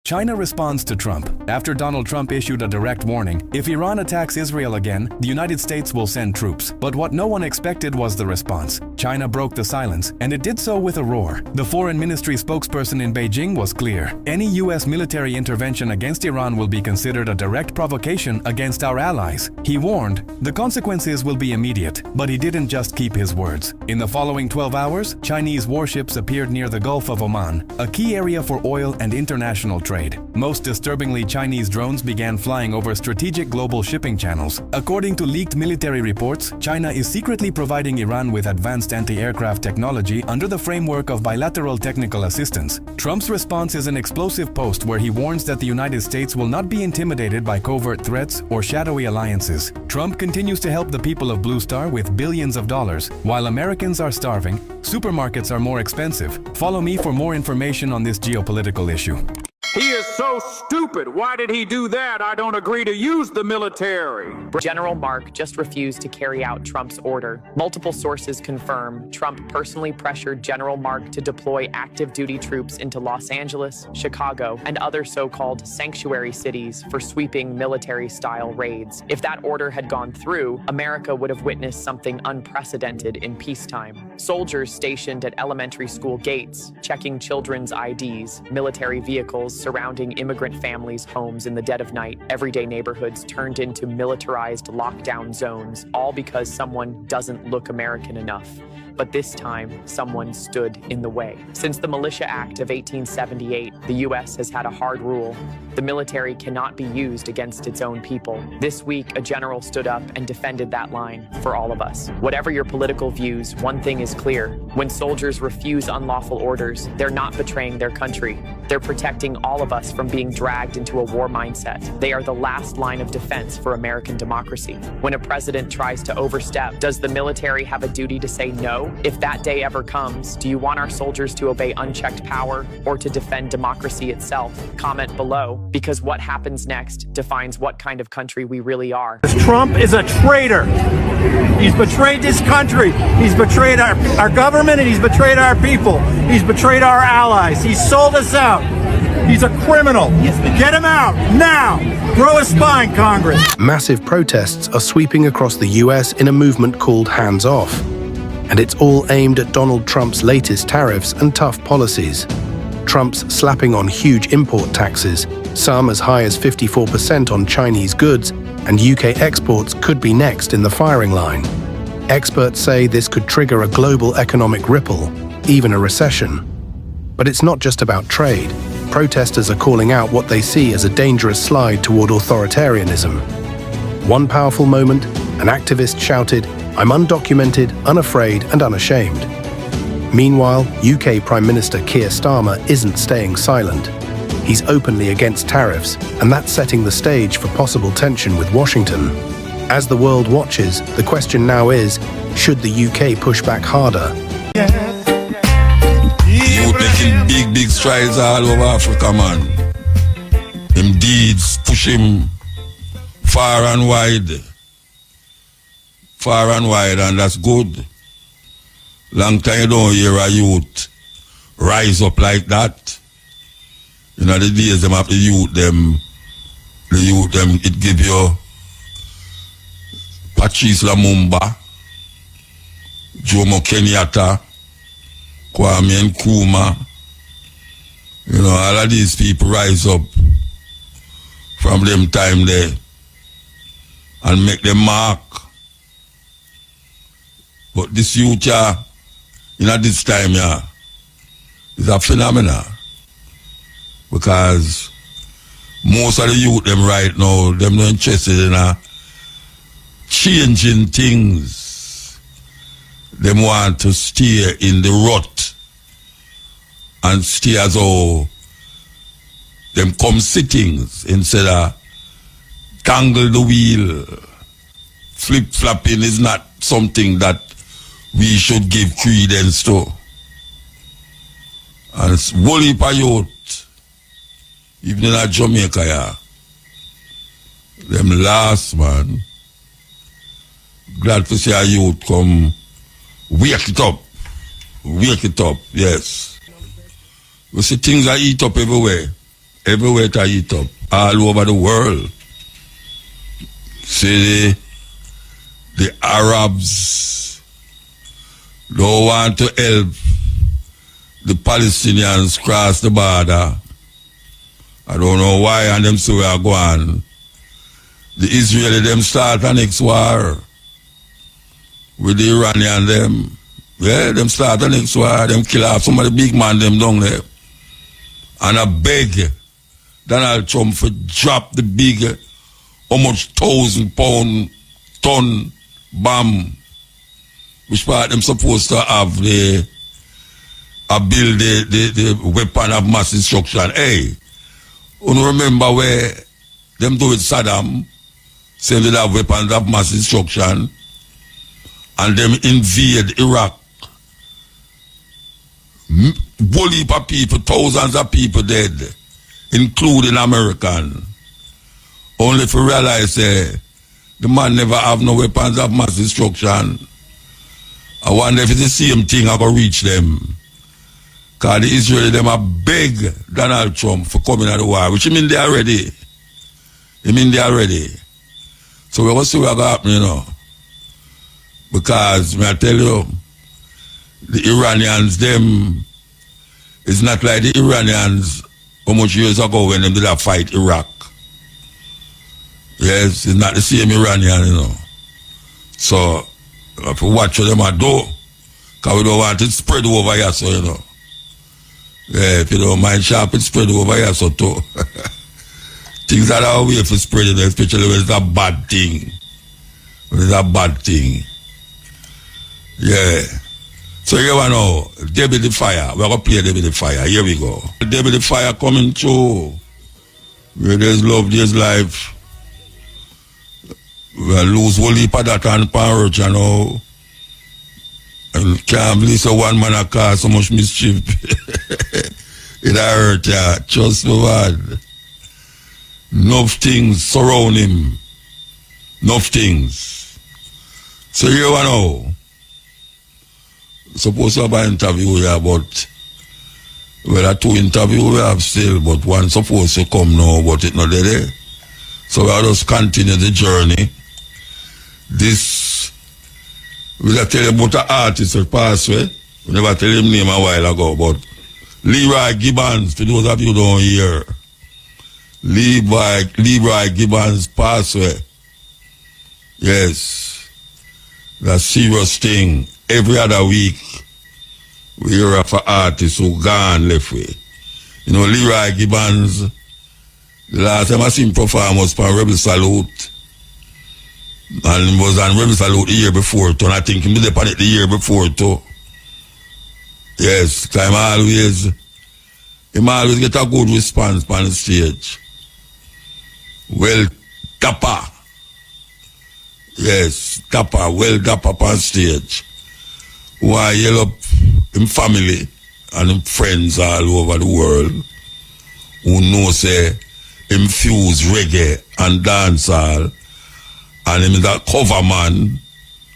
China responds to Trump. After Donald Trump issued a direct warning, if Iran attacks Israel again, the United States will send troops. But what no one expected was the response. China broke the silence, and it did so with a roar. The Foreign Ministry spokesperson in Beijing was clear. Any U.S. military intervention against Iran will be considered a direct provocation against our allies. He warned, the consequences will be immediate, but he didn't just keep his words. In the following 12 hours, Chinese warships appeared near the Gulf of Oman, a key area for oil and international trade. Most disturbingly, Chinese drones began flying over strategic global shipping channels. According to leaked military reports, China is secretly providing Iran with advanced anti-aircraft technology under the framework of bilateral technical assistance. Trump's response is an explosive post where he warns that the United States will not be intimidated by covert threats or shadowy alliances. Trump continues to help the people of Blue Star with billions of dollars. While Americans are starving, supermarkets are more expensive. Follow me for more information on this geopolitical issue. He is so stupid. Why did he do that? I don't agree to use the military. General Mark just refused to carry out Trump's order. Multiple sources confirm Trump personally pressured General Mark to deploy active duty troops into Los Angeles, Chicago, and other so-called sanctuary cities for sweeping military-style raids. If that order had gone through, America would have witnessed something unprecedented in peacetime. Soldiers stationed at elementary school gates, checking children's IDs, military vehicles surrounding immigrant families' homes in the dead of night, everyday neighborhoods turned into militarized lockdown zones, all because someone doesn't look American enough. But this time, someone stood in the way. Since the Militia Act of 1878, the U.S. has had a hard rule. The military cannot be used against its own people. This week, a general stood up and defended that line for all of us. Whatever your political views, one thing is clear. When soldiers refuse unlawful orders, they're not betraying their country. They're protecting all of us from being dragged into a war mindset. They are the last line of defense for American democracy. When a president tries to overstep, does the military have a duty to say no? If that day ever comes, do you want our soldiers to obey unchecked power or to defend democracy itself? Comment below, because what happens next defines what kind of country we really are. Trump is a traitor. He's betrayed this country. He's betrayed our government, and he's betrayed our people. He's betrayed our allies. He's sold us out. He's a criminal. Get him out now. Grow a spine, Congress. Massive protests are sweeping across the US in a movement called Hands Off. And it's all aimed at Donald Trump's latest tariffs and tough policies. Trump's slapping on huge import taxes, some as high as 54% on Chinese goods, and UK exports could be next in the firing line. Experts say this could trigger a global economic ripple, even a recession. But it's not just about trade. Protesters are calling out what they see as a dangerous slide toward authoritarianism. One powerful moment, an activist shouted, "I'm undocumented, unafraid, and unashamed." Meanwhile, UK Prime Minister Keir Starmer isn't staying silent. He's openly against tariffs, and that's setting the stage for possible tension with Washington. As the world watches, the question now is, should the UK push back harder? Youth making big strides all over Africa, man. Them deeds push him far and wide. Far and wide, and that's good. Long time you don't hear a youth rise up like that. You know, the days them have the youth them, it give you Patrice Lumumba, Jomo Kenyatta, Kwame Nkrumah. You know, all of these people rise up from them time there and make them mark. But this youth, this time, is a phenomenon. Because most of the youth, them right now, them not interested in changing things. Them want to stay in the rut and stay as though them come sittings instead of tangle the wheel. Flip-flopping is not something that we should give credence to. And it's woolly for youth, even in Jamaica, them last, man. Glad to see a youth come wake it up, yes. You see things are eat up everywhere. everywhere to eat up, all over the world. See, the Arabs don't want to help the Palestinians cross the border. I don't know why, and them say we are going. The Israeli them start a next war with the Iranian them. Yeah, them start a next war. Them kill off some of the big man them down there. And I beg Donald Trump for drop the big, how much 1,000-pound ton bomb, which part them supposed to have the build the weapon of mass destruction. Hey, you remember where them do with Saddam, saying they have weapons of mass destruction, and them invade Iraq. Whole heap of people, thousands of people dead, including American. Only if you realize the man never have no weapons of mass destruction. I wonder if it's the same thing I go reach them. Because the Israeli them are beg Donald Trump for coming out of the war, which he mean they are ready. So we're going to see what happen, you know. Because, may I tell you, the Iranians, them, it's not like the Iranians how much years ago when them did a fight Iraq. Yes, it's not the same Iranian, you know. So, if you watch what them are do, because we don't want it spread over here, so, you know. Yeah, if you don't mind sharp, it spread over here, so, too. Things that are way for spreading, especially when it's a bad thing. When it's a bad thing. Yeah. So here we know, Debbie the Fire. We're going to play Debbie the Fire. Here we go. Debbie the Fire coming through. Where there's love, there's life. We'll lose whole heap of that and power, you know. And can't believe so one man a cause so much mischief. It hurt, yeah. Trust me, man. Enough things surround him. Enough things. So here we know. Supposed to have an interview here, but well, 2 interviews we have still, but one supposed to come now, but it's not there. So we'll just continue the journey. This, we'll tell you about the artist who passed away. We never tell him name a while ago, but Leroy Gibbons, for those of you who don't hear, Leroy Gibbons passed away. Yes, that's a serious thing. Every other week, we hear of an artist who gone left way. You know, Leroy Gibbons, the last time I seen him perform was for Rebel Salute. And he was on Rebel Salute the year before too. And I think he did upon it the year before too. Yes, time always get a good response on the stage. Well, dapper. Yes, dapper, well dapper on stage. Who I yell up him family and him friends all over the world who know say him fuse reggae and dancehall, and him is a cover man.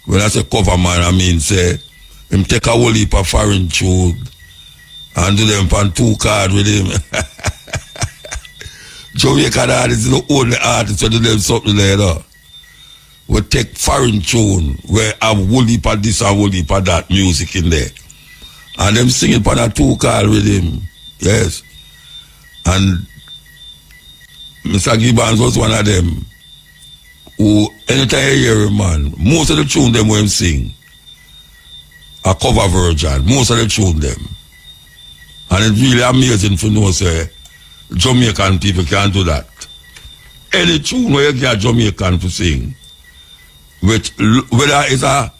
When I say cover man, I mean say him take a whole heap of foreign tune and do them on 2 cards with him. Jamaican artists is the only artist who do them something like that. We take foreign tune where have whole heap of this and whole heap of that music in there. And them sing it on a 2 card with him. Yes. And Mr. Gibbons was one of them who, anytime you hear him, man, most of the tune them when him sing a cover version. Most of the tune them. And it's really amazing to know, say, Jamaican people can do that. Any tune where you get Jamaican to sing, which, whether it's a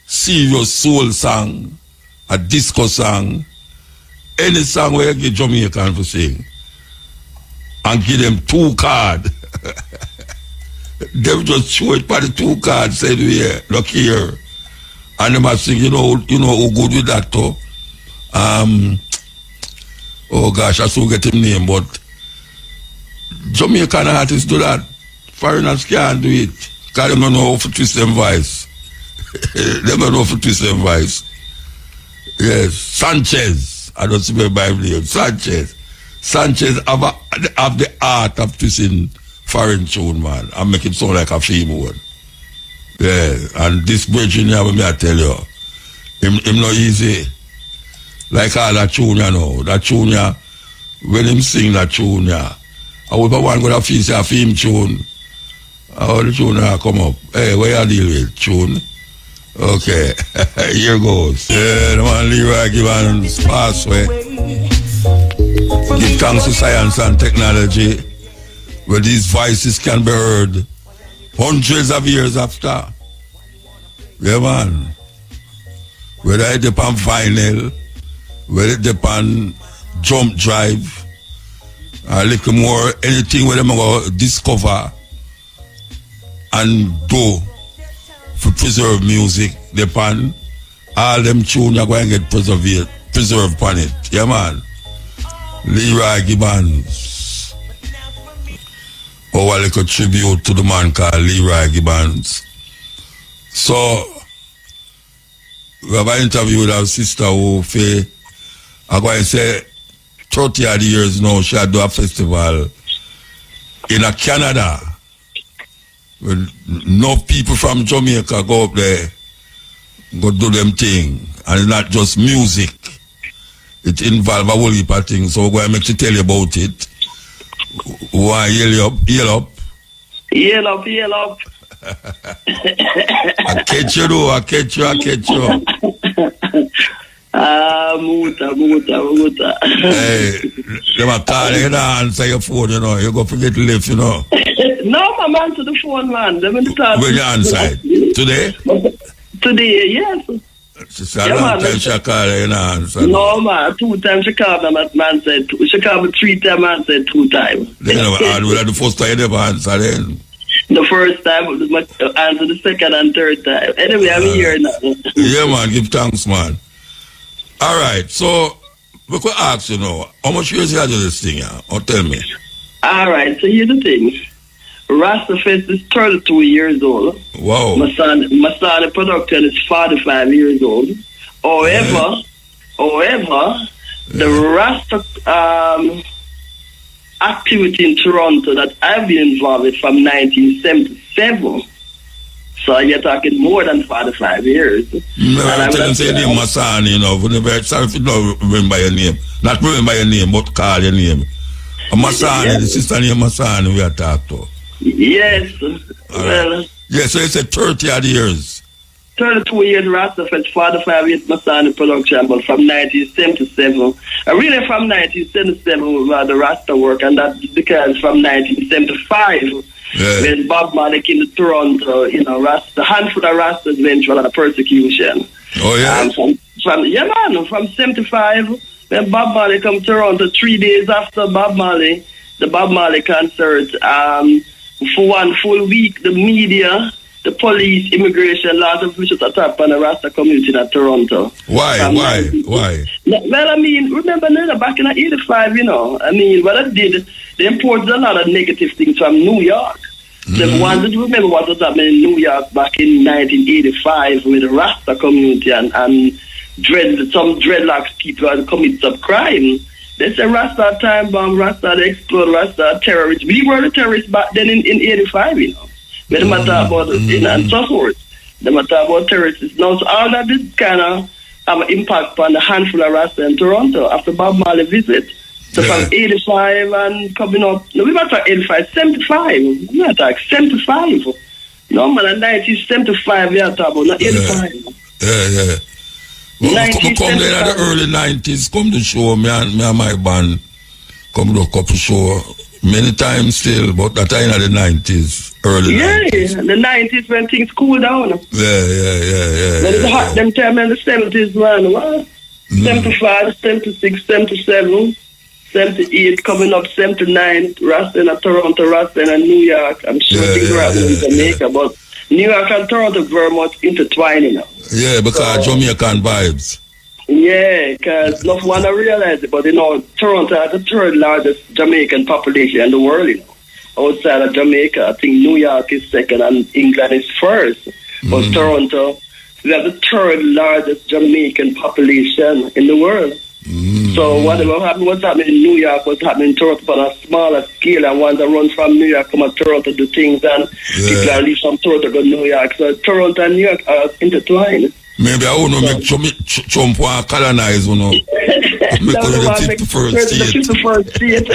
serious soul song, a disco song, any song where you get Jamaican to sing, and give them 2 cards. They just show it by the 2 cards, say, yeah, look here. And they must sing, you know who good with that too? Oh gosh, I still get him name, but Jamaican artists do that. Foreigners can't do it. Because they don't know how to twist them voice. They don't know how to twist them voice. Yes, Sanchez. I don't see my Bible name. Sanchez. Sanchez have the art of twisting foreign tune, man, and make it sound like a female. Yeah, and this bridging here, me I tell you, him not easy. Like all that tune, you know, that tune, when him sing that tune, I would one go to feast a film tune. How the tune come up? Hey, where you deal with tune? Okay, here goes. Yeah, the man Leroy Gibbons pass away. Give thanks to science and technology, where these voices can be heard hundreds of years after. Yeah, man. Whether it depend vinyl, whether it depend jump drive, or a little more, anything where them go discover and do for preserve music, depend all them tunes are going to get preserved upon it. Yeah, man. Leroy Gibbons. Our little tribute to the man called Leroy Gibbons. So, we have an interview with our sister who I'm going to say 30 odd years now she had do a festival in Canada. When no people from Jamaica go up there, go do them thing. And it's not just music. It involves a whole heap of things. So we're going to make you tell you about it. Why yell up? Yell up. I catch you though, I catch you. Muta. Hey, them are calling you now answer your phone, you know. You go forget to lift, you know. No, I'm answer the phone, man. When you answer it? Today? Today, yes. She said a long time she called you, you know, answer. No, man. 2 times she called me, man said 2. She called me 3 times, man said 2 times. Then the first time you never answer then. The first time, it was my answer the second and third time. Anyway, I'm here now. Yeah, man. Give thanks, man. All right. So, we could ask you now, how much years you had to this thing, yeah? Or tell me. All right. So, here's the thing. Rastafest is 32 years old. Wow. My son production is 45 years old. However, the Rasta activity in Toronto that I've been involved with from 1977. So you're talking more than 45 years. No, I'm telling you, say your name, Masani, you know. Sorry if you don't remember your name. Not remember your name, but call your name. Masani, yes. The sister named Masani we are talking to. Yes. Right. Yeah, so it's 30 odd years. 32 years Rastafest, 45 years Masani production, but from 1977. Really from 1977 we had the Rasta work, and that's because from 1975, when Bob Marley came to Toronto, you know, Rasta, a handful of Rastas went through a lot of persecution. Oh, yeah? From 75, when Bob Marley come to Toronto, 3 days after the Bob Marley concert, for 1 full week, the media, the police, immigration, lots of officials attacked on the Rasta community in Toronto. Why? Well, I mean, remember back in 85, you know, I mean, what I did, they imported a lot of negative things from New York. The ones that remember what was happening in New York back in 1985 with the Rasta community and some dreadlocks people had committed some crime. They say Rasta time bomb, Rasta they explode, Rasta terrorists. We were the terrorists back then in 85, you know. When they matter about and so forth. They matter about terrorists. Now, so all that this kind of have an impact on the handful of Rasta in Toronto after Bob Marley visit. So from 85 and coming up, no, we might talk 85, 75. We might talk 75. No, man, 1975, we are talking about, not 85. Yeah. Well, come there in the early 90s, come to show me and my band, come to a couple show many times still, but that time in the 90s, early 90s. Yeah, the 90s when things cool down. Yeah. But it's hot them time in the 70s, man. What? 75, 76, 77, 78, coming up 79, Rasta in Toronto, Rasta in New York. I'm sure things are happening in Jamaica, but New York and Toronto very much intertwined, you know. Yeah, because Jamaican vibes. Yeah, because not one to realize it, but you know, Toronto has the 3rd largest Jamaican population in the world, you know. Outside of Jamaica, I think New York is 2nd and England is 1st. But Toronto, we have the 3rd largest Jamaican population in the world. So whatever happened, what's happening in New York, what's happening in Toronto on a smaller scale, and ones that run from New York come to Toronto do things, and people are leave from Toronto go to New York. So Toronto and New York are intertwined. Maybe I want to make Trump want to colonize, you know. Make the 51st state.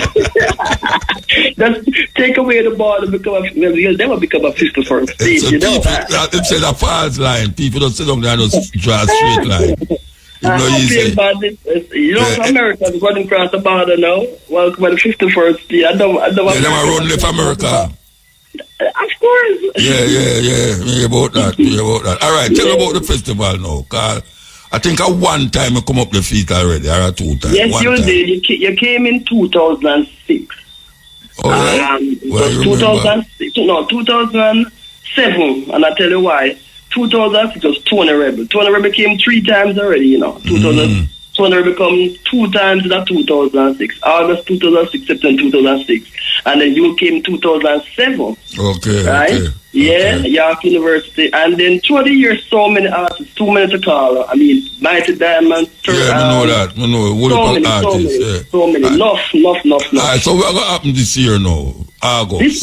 Just take away the border, you'll never become a 51st state, so you know. It said a false line. People don't sit down there and just draw a straight line. You know, America is running across the border now. Welcome to the 51st state. I don't they never run left America. Of course. Yeah. Me about that. All right, tell me about the festival now. Cause I think at one time you come up the feet already, or 2 times. Yes, you did. You came in 2006. Oh, right. Well, 2006. No, 2007. And I tell you why. 2006 was Tony Rebel. Tony Rebel came 3 times already, you know. Tony Rebel come 2 times in that 2006. August 2006, September 2006. And then you came 2007. Okay. Right? Okay. Yeah, York University. And then throughout the years, so many artists, too many to call. I mean, Mighty Diamond. Yeah, I know that. I know. So many. Enough. Alright, so what happened this year now? August.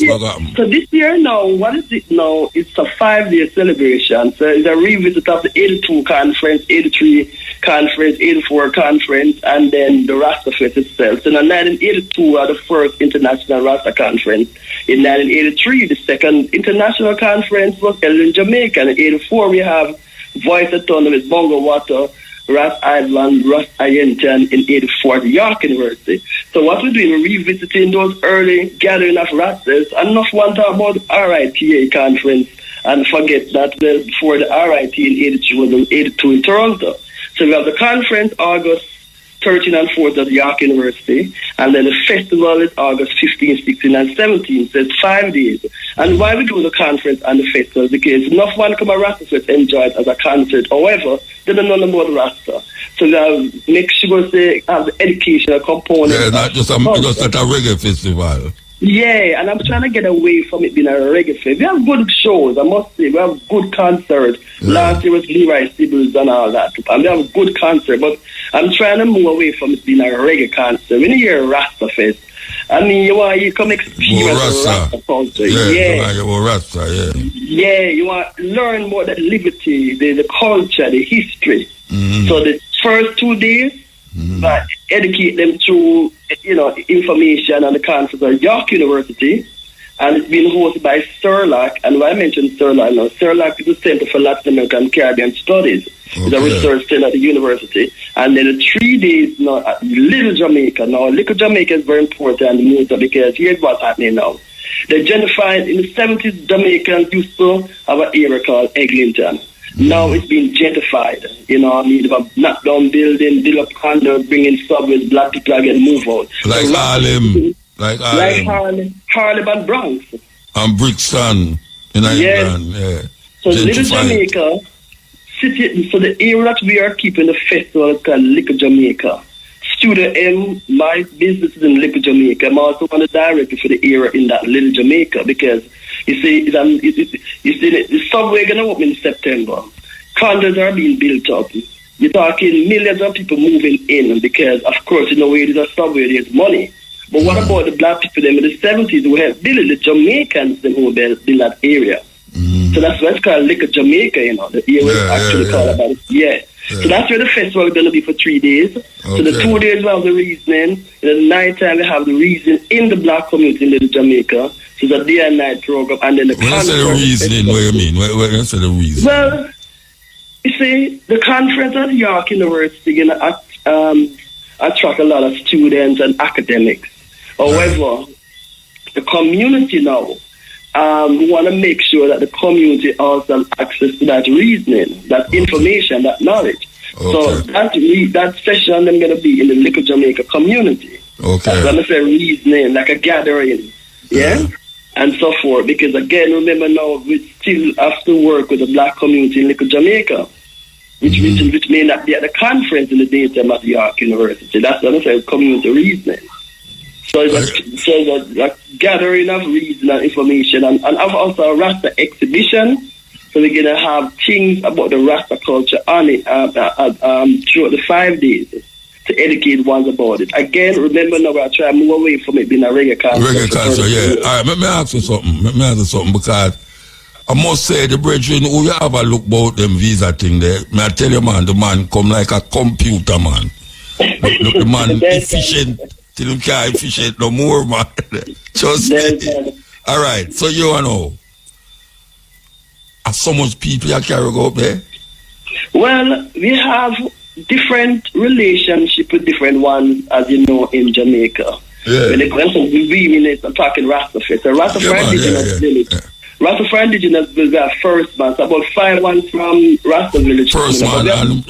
So this year now, what is it now? It's a 5-day celebration. So it's a revisit of the 82 conference, 83 conference, 84 conference, and then the Rasta Fest itself. So in 1982 was the first international Rasta conference. In 1983, the second international conference was held in Jamaica. In 84, we have Voice Autonomous, Bongo Water, Ras Island, Ras Ayentan in 84 at York University. So what we're doing, we're revisiting those early gathering of Rastas. Enough one talk about the RITA conference and forget that before the RIT in 82 was in 82 in Toronto. So we have the conference August 13 and 14 at York University, and then the festival is August 15, 16, and 17. So it's 5 days. And why we do the conference and the festival? Because enough one come a Rasta Fest enjoy it as a concert. However, they don't know about Rasta. So we have make sure they have the educational component. Yeah, not just a reggae festival. Yeah, and I'm trying to get away from it being a reggae fest. We have good shows, I must say. We have good concerts. Yeah. Last year was Leroy Sibbles and all that. And we have a good concert, but I'm trying to move away from it being a reggae concert. When you hear Rasta Fest, I mean, you come experience Rasta culture. Yeah. You want to learn more the liberty, the culture, the history. So the first 2 days, educate them through, information and the conference at York University, and it's been hosted by CERLAC. And when I mentioned CERLAC now, CERLAC is the Center for Latin American Caribbean Studies. It's a research center at the university. And then the 3 days now at Little Jamaica. Now, Little Jamaica is very important in Utah because here's what's happening now. They gentrified in the 70s. Jamaicans used to have an area called Eglinton. Now it's been gentrified. They have knocked down buildings, build up condos, bringing subways, black people are getting moved out. Like Harlem and Bronx. And Brixton in Ireland. Yeah. So Little Jamaica, so the area that we are keeping the festival is called Little Jamaica. Studio M, my business is in Little Jamaica. I'm also on the director for the area in that Little Jamaica because you see, the subway going to open in September. Condos are being built up. You're talking millions of people moving in because, of course, where there's a subway, there's money. But what about the black people them in the 70s who have built the Jamaicans who built that area? So that's why it's called Little Jamaica, The area is actually called about it. Yeah. So that's where the festival is going to be for 3 days. Okay. So the 2 days we have the reasoning. In the night time we have the reason in the black community in Little Jamaica. So it's a day and night program. And then the when you say the reasoning, what do you mean? When you say the reason? Well, you see, the conference at York University is going to attract a lot of students and academics. However, the community now, we want to make sure that the community also has access to that reasoning, that information, that knowledge. Okay. So that session I'm going to be in the Little Jamaica community. Okay. I'm going to say reasoning, like a gathering, and so forth. Because again, remember now, we still have to work with the black community in Little Jamaica, which may not be at the conference in the daytime at York University. That's what I'm saying, community reasoning. So it's a gathering of reason and information, and also a Rasta exhibition. So we're going to have things about the Rasta culture on it throughout the 5 days. to educate ones about it. Again, remember now I try to move away from it being a reggae concert. Reggae concert, yeah. All right, let me ask you something. Because I must say, the brethren, who you have a look about them visa thing there, may I tell you, man, the man come like a computer, man. Look, the man efficient till him can't efficient no more, man. Just all right, so you know, so much people you carry go up there? Well, we have different relationship with different ones, as you know, in Jamaica. Yeah. When it comes to women, I'm talking Rastafari. So Rastafari Indigenous Village. Yeah. Rastafari Indigenous Village are first man. So about 5 ones from Rasta Village. First man and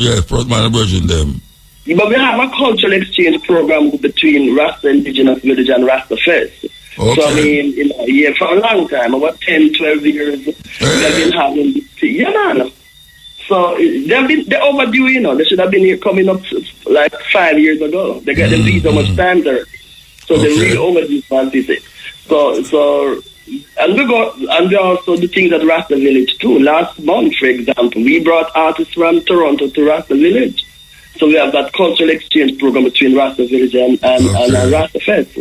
Virgin them. But we have a cultural exchange program between Rasta Indigenous Village and Rasta Fest. Okay. So I mean, for a long time, about 10, 12 years, we have been having man. So they're overdue, They should have been here coming up like 5 years ago. They got them so much time there. So they're really overdue for visit. So and we also the things at Rasta Village too. Last month, for example, we brought artists from Toronto to Rasta Village. So we have that cultural exchange program between Rasta Village and Rasta Fest.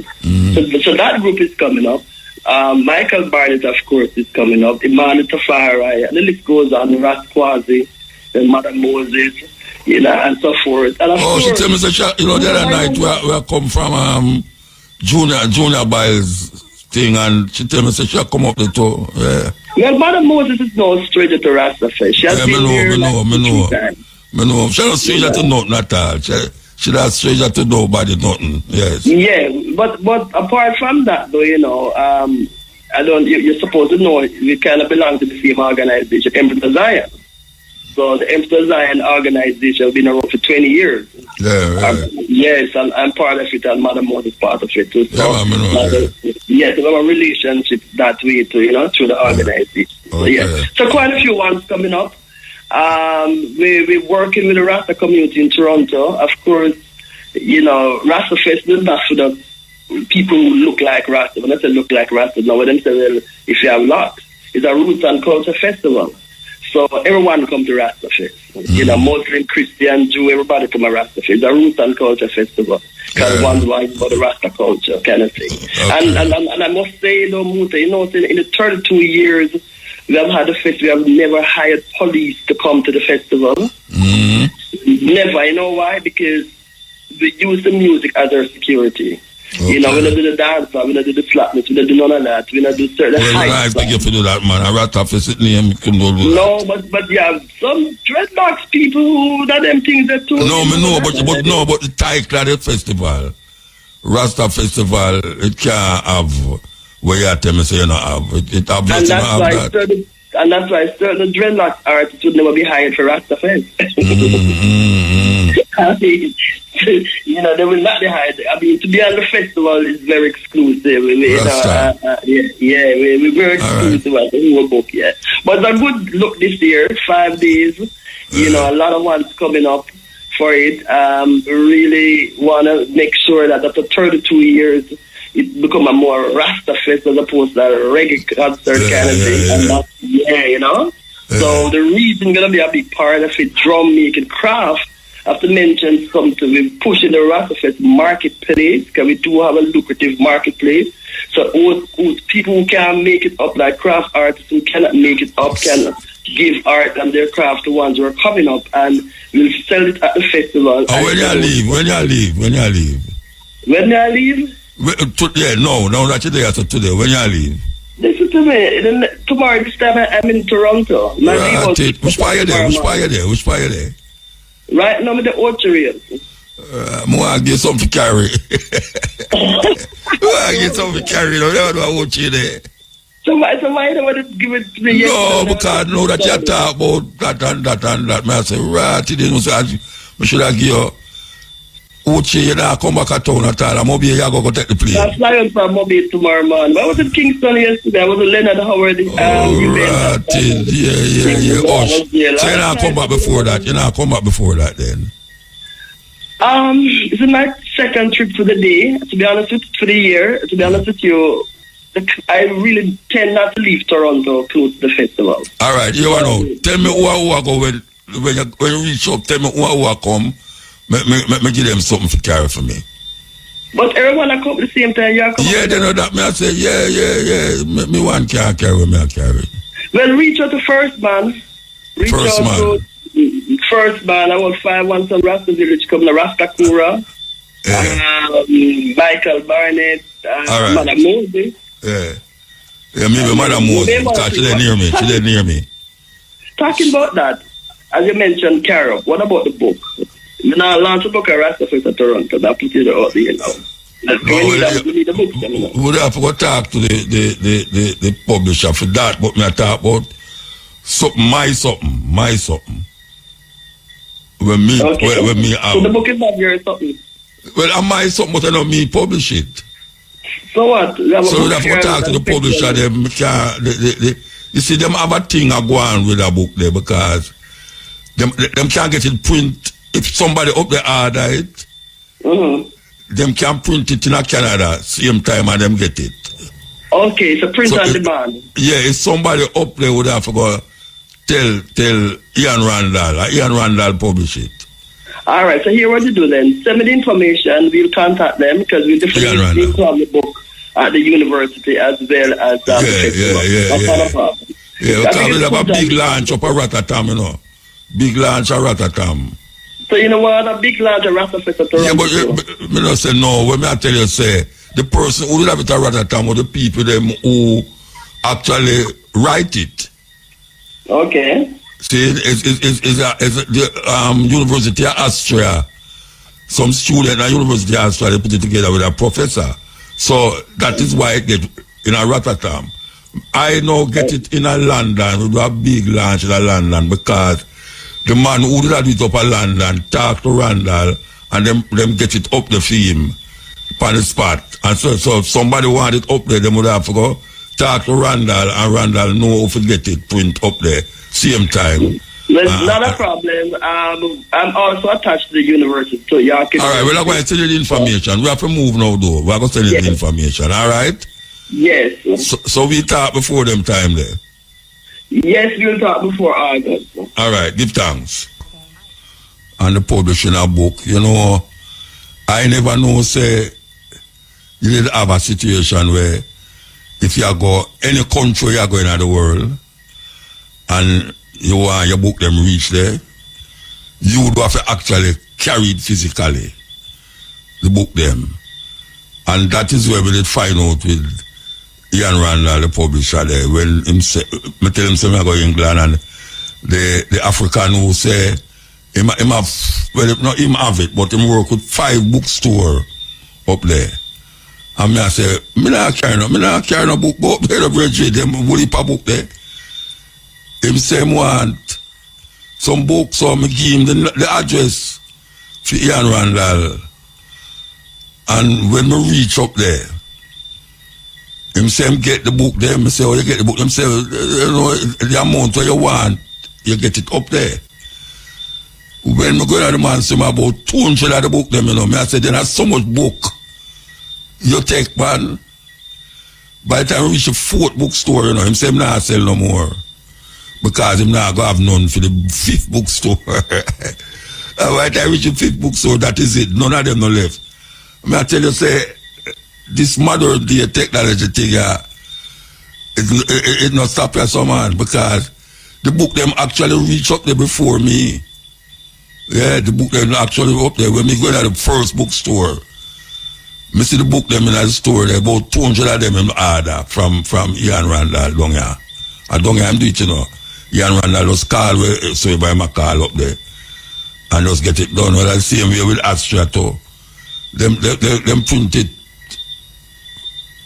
So that group is coming up. Michael Barnett, of course, is coming up. Imani Tafari, and the list goes on. Ras Kwazi, and Mother Moses, and so forth. And she tell me, the other night we come from Junior Biles thing, and she tell me, she come up the toe. Yeah. Well, Mother Moses is no stranger to Rasta Fest. She has been here I know. She's not stranger to nothing at all. She's not stranger to nobody, nothing. Yes. Yeah, but apart from that, though, you're supposed to know we kind of belong to the same organization, Emperor Zion. So the Emperor Zion organization has been around for 20 years. Yeah. Yes, and I'm part of it, and Mother Moses is part of it too. So, yes, we have a relationship that way too, through the organization. Okay. So quite a few ones coming up. We're working with the Rasta community in Toronto. Of course, Rasta Fest is not for the people who look like Rasta. When I say look like Rasta, now when them say, well, if you have locks, it's a roots and culture festival. So everyone come to Rasta Fest. Muslim, Christian, Jew, everybody come to Rasta Fest. It's a roots and culture festival. Because one's about the Rasta culture kind of thing. Okay. And I must say, though, Muta, in the 32 years we have had a fest, we have never hired police to come to the festival. Never. You know why? Because we use the music as our security. Okay. We don't do the dance, we don't do the slapness, we don't do none of that. We don't do certain I think you do that, man. I rat off his name. No, but yeah, some dreadlocks people who that them things that too. But the title of the festival, Rasta Festival, it can't have where you tell me say you don't have. It obviously have that. And that's why certain dreadlock artists would never be hired for Rasta Fest. They will not be hired. I mean, to be on the festival is very exclusive. We're very exclusive at the whole book, yeah. But it's a good look this year, 5 days. A lot of ones coming up for it. We really want to make sure that after 32 years, it become a more Rasta Fest as opposed to a reggae concert kind of thing. So the reason going to be a big part of it, drum making, craft. I have to mention something. We're pushing the Rasta Fest marketplace because we do have a lucrative marketplace. So people who can't make it up, like craft artists who cannot make it up, can give art and their craft to ones who are coming up, and we'll sell it at the festival. When you leave? When I leave? No, not today. So today, when you leave? Listen to me. Tomorrow, this time I'm in Toronto. Which part you there? Right now, I'm in the Orchard. I want to get something to carry. I want to there. So why don't want to give it to me? No, because know that you talk about that and that. I say, right, I should have give you. Uchi, come back at town at all. I'm going to go take the plane. I'm flying from Mobile tomorrow morning. I was in Kingston yesterday. I was in Leonard Howard. Yeah. So you're not come back before that? Then? It's my second trip for the day. To be honest for the year. To be honest with you, I really tend not to leave Toronto close to the festival. All right, you know. Tell me who I go when you reach up. Tell me who I come. Me give them something to carry for me. But everyone I come at the same time, you come. Yeah, they know that. Me I say, yeah. Me one can't carry, me I carry. Well, reach out to first man. Reach First out man. to first man. I want 5-1 some Rasta village come to Rastakura. Michael Barnett. All right. Madam Moses. Yeah, maybe Madam Moses, because she didn't near me. Talking about that, as you mentioned, Carol, what about the book? You know, launch a book at Rasta for Toronto. That put it out there now. We need the book. We would have to go talk to the publisher for that, but me I talk about my something. When me, Okay. when me So the book is not your something. well, I my something, but I know me publish it. So what? So we have to go talk to the publisher. Them can't. You see, them have a thing I go on with a book there because them can't get it print. If somebody up there order it, them can print it in a Canada same time and them get it. Okay, so print So on if- demand. Yeah, if somebody up there would have to go tell Ian Randall publish it. All right, so here what you do then. Send me the information. We'll contact them because we definitely from the book at the university as well as the festival. That's not a problem. Yeah, I think because we it's have a good big that- launch up a Rotterdam, you know. Big launch at Rotterdam. So you know what? A big large Rasta Fest at Toronto. Yeah, but me not say no. When me I tell you, say the person who have it at Rotterdam or the people them who actually write it. Okay. See, it's the University of Austria. Some student at University of Austria they put it together with a professor. So that is why it get in a Rotterdam. I now get it in a London. We do a big launch in a London because the man who did it up in London talk to Randall and them get it up the film on the spot. And so if somebody want it up there, they would have to go talk to Randall and Randall know how to get it print up there same time. Well, not a problem. I'm also attached to the university, so y'all can. All right, we're not going to send you the information. We have to move now, though. We're going to send you the information. All right. Yes. So we talk before them time there. Yes, we'll talk before August. All right, give thanks. And the publishing a book, you know, I never know, say, you did have a situation where if you go, any country you go in the world, and you want your book them reach there, you would have to actually carry it physically, the book them. And that is where we did find out with Ian Randall, the publisher there, when him say, me tell him say me I go to England and the African who say him have, well not him have it, but him work with 5 bookstore up there. And me I say, me not carry no book, but they don't bridge them would a book there. Him say him want some book, so me give him the address for Ian Randall. And when me reach up there, him say him get the book there. Me say, oh, you get the book. Him say, you know, the amount where you want, you get it up there. When me go to the man, say me about 200 of the book them, you know. Me I say, then there's so much book you take, man. By the time we reach the 4th bookstore, you know, him say him not sell no more. Because him not go have none for the 5th bookstore. By the time we reach the 5th bookstore, that is it. None of them no left. Me I tell you, say, this modern day technology thing, it not stop you so man, because the book them actually reach up there before me. Yeah, the book them actually up there. When me go to the first bookstore, me see the book them in the store there, about 200 of them in order from Ian Randall down here. And down here I'm doing it, you know. Ian Randall was called, so you buy my call up there. And just get it done. Well, the same way with Astra too. Them print it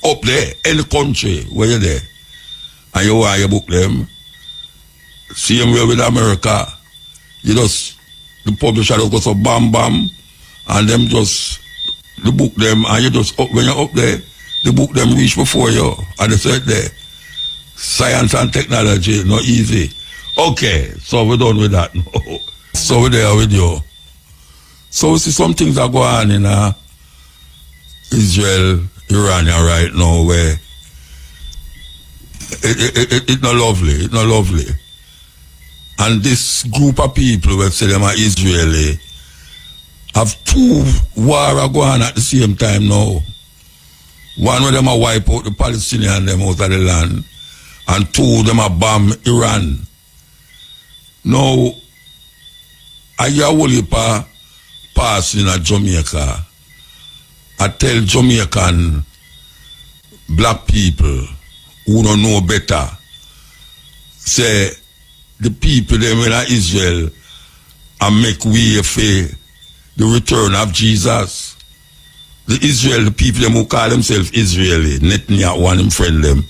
up there, any country where you're there, and you want your book them. Same way with America, you just, the publisher just go so bam bam, and them just, the book them, and you just, when you're up there, the book them reach before you, and they said there, science and technology, not easy. Okay, so we're done with that. So we're there with you. So we see some things that go on in Israel, Iran right now where it's not lovely. And this group of people will say them are Israeli have two wars going on at the same time now. One of them a wipe out the Palestinians them out of the land, and two of them a bomb Iran. Now, I hear a whole heap of passing in Jamaica. I tell Jamaican black people who don't know better, say the people them in Israel and make way for the return of Jesus. The Israel, the people them who call themselves Israeli, Netanyahu and him friend them,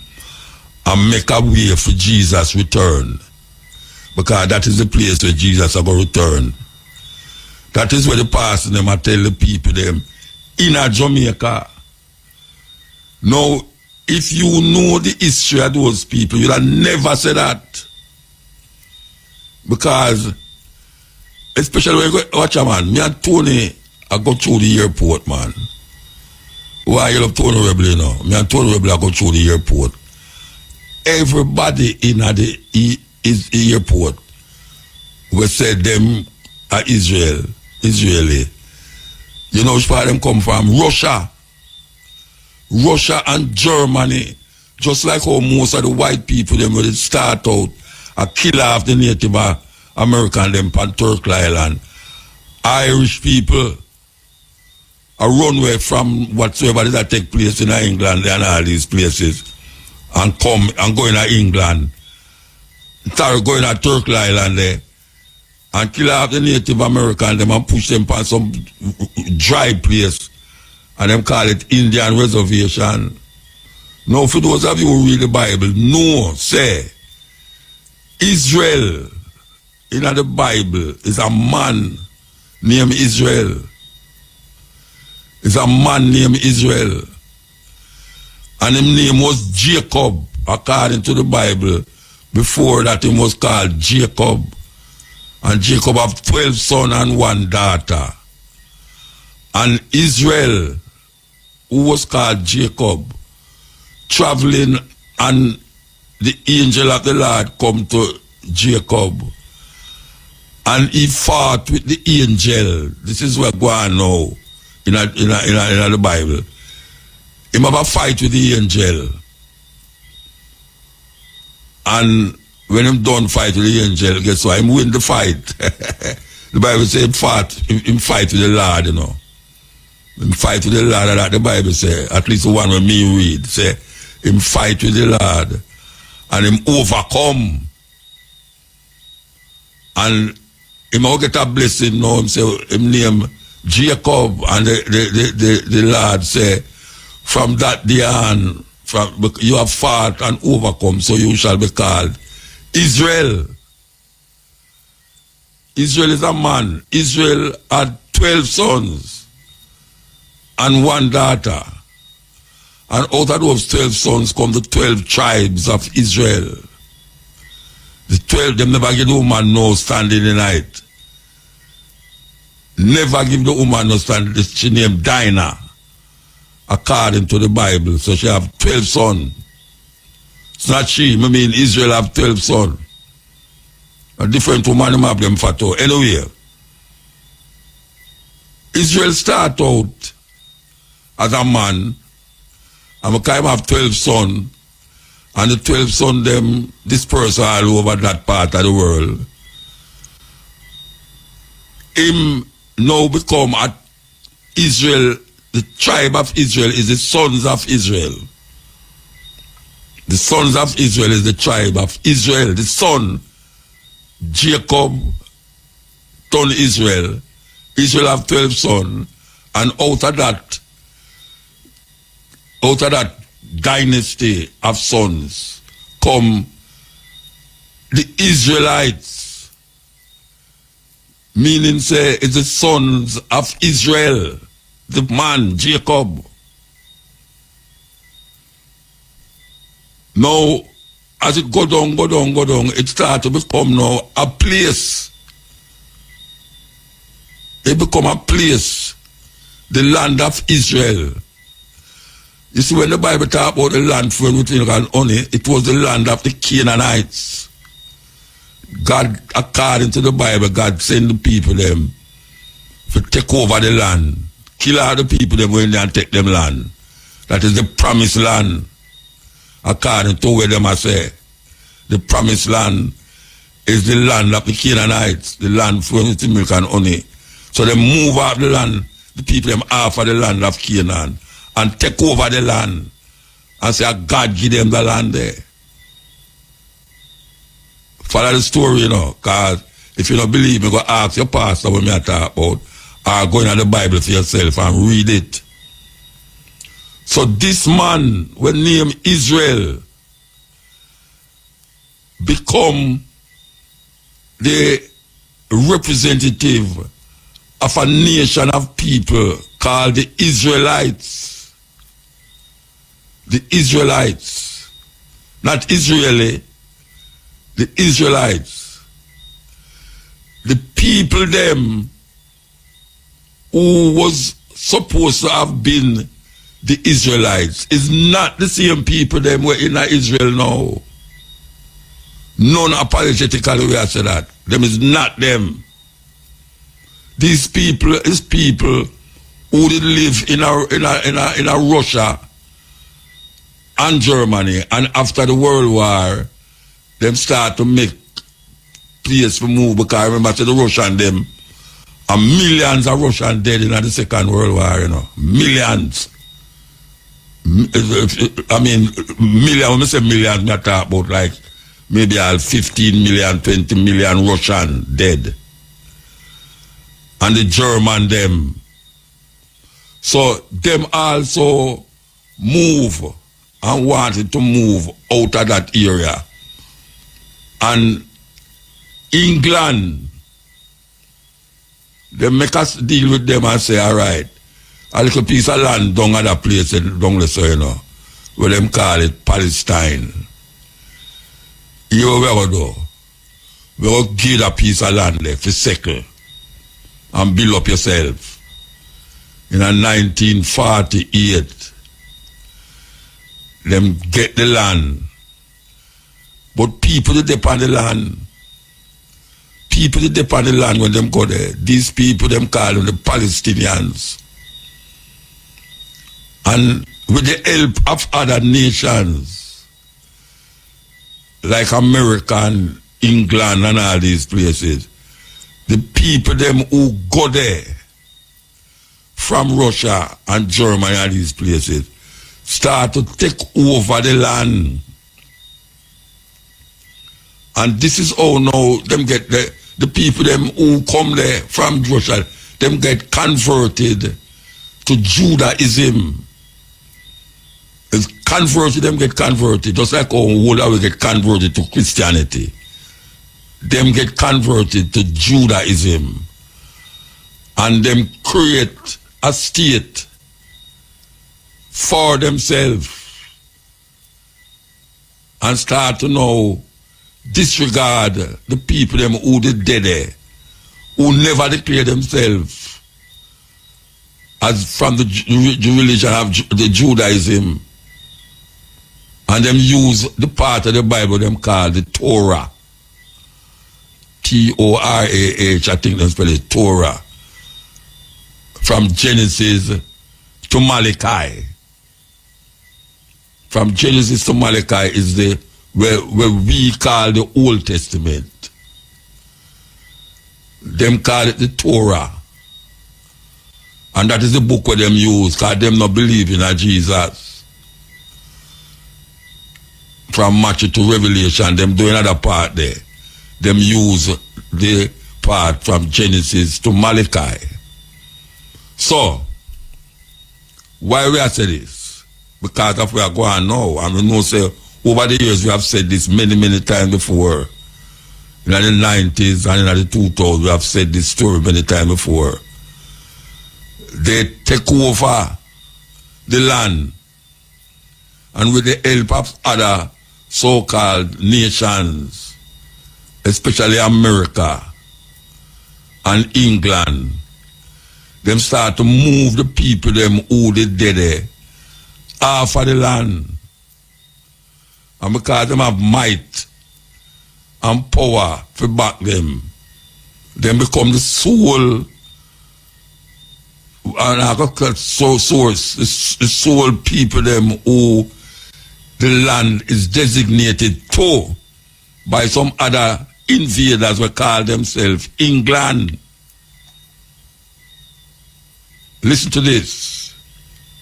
and make a way for Jesus' return. Because that is the place where Jesus is going to return. That is where the pastor them I tell the people them in a Jamaica. Now, if you know the history of those people, you'll have never say that. Because, especially when you go, watch a man, me and Tony, I go through the airport, man. Why you love Tony Rebel, you know? Me and Tony Rebel, I go through the airport. Everybody in the airport will say them are Israeli. You know which part them come from? Russia and Germany. Just like how most of the white people them will start out a kill off the Native American them on Turkey Island. Irish people a runway from whatsoever that take place in England and all these places and come and go in England. Start going to Turkey Island there and kill off the Native American them and push them on some dry place and them call it Indian reservation. Now for those of you who read the Bible, no, say Israel in the Bible is a man named Israel. It's a man named Israel. And his name was Jacob, according to the Bible. Before that, he was called Jacob. And Jacob have 12 sons and 1 daughter. And Israel, who was called Jacob, traveling, and the angel of the Lord come to Jacob. And he fought with the angel. This is what's going on now in the Bible. He have a fight with the angel. And when him done fight with the angel, guess what? Him win the fight. The Bible says him fight with the Lord, you know. Him fight with the Lord, that the Bible say, at least the one where me read, say, him fight with the Lord. And him overcome. And him all get a blessing now, him say, him name Jacob, and the Lord say, from that day on, you have fought and overcome, so you shall be called Israel. Israel is a man. Israel had 12 sons and 1 daughter. And out of those 12 sons come the 12 tribes of Israel. The 12, them never give the woman no stand in the night. Never give the woman no stand. She named Dinah, according to the Bible. So she have 12 sons. It's not she. I mean, Israel have 12 sons. A different woman have them for two. Anyway, Israel start out as a man, and McKay have 12 sons, and the 12 sons them disperse all over that part of the world. Him now become at Israel. The tribe of Israel is the sons of Israel. The sons of Israel is the tribe of Israel. The son, Jacob, turned Israel. Israel have 12 sons. And out of that dynasty of sons come the Israelites. Meaning say it's the sons of Israel. The man, Jacob. Now, as it go down, it starts to become now a place. It become a place. The land of Israel. You see, when the Bible talk about the land flowing with milk and honey, it was the land of the Canaanites. God, according to the Bible, God sent the people them to take over the land. Kill all the people them going there and take them land. That is the promised land. According to where them I say. The promised land is the land of the Canaanites, the land flowing with milk and honey. So they move out the land, the people them off of the land of Canaan, and take over the land. And say, God give them the land there. Follow the story, you know, because if you don't believe me, go ask your pastor what I talk about, or go into the Bible for yourself and read it. So this man, when named Israel, become the representative of a nation of people called the Israelites. The Israelites. Not Israeli. The Israelites. The people them who was supposed to have been the Israelites is not the same people them were in Israel now. Non-apologetically we have said that. Them is not them. These people is people who did live in a Russia and Germany, and after the World War, them start to make place for move, because I remember the Russian them, and millions of Russians dead in the Second World War, you know. Millions. I mean, millions, when I say millions, I talk about like maybe 15 million, 20 million Russian dead. And the German them. So them also move and wanted to move out of that area. And England, they make us deal with them and say, all right, a little piece of land down at that place, down the so, you know, where them call it Palestine. You know where we do? We will give a piece of land there for second and build up yourself. In 1948, them get the land. But people that depend on the land, people that depend on the land when them go there, these people them call them the Palestinians. And with the help of other nations, like America and England and all these places, the people them who go there from Russia and Germany and these places start to take over the land. And this is how now them get the people them who come there from Russia, them get converted to Judaism. It's converted, them get converted, just like how we get converted to Christianity. Them get converted to Judaism. And them create a state for themselves and start to now disregard the people them who did there, who never declare themselves as from the religion of the Judaism, and them use the part of the Bible them called the Torah. T-O-R-A-H, I think they spell it Torah. From Genesis to Malachi. From Genesis to Malachi is the where we call the Old Testament. Them call it the Torah. And that is the book where them use, because them not believe in Jesus. From Matthew to Revelation, them do another part there. Them use the part from Genesis to Malachi. So, why we have said this? Because of where we are going now, and we know say over the years we have said this many times before. In the 90s and in the 2000s we have said this story many times before. They take over the land, and with the help of other so-called nations, especially America and England, them start to move the people them who they did there off of the land. And because them have might and power to back them become the sole and I got source, the sole people them who the land is designated to by some other invaders who call themselves England. Listen to this.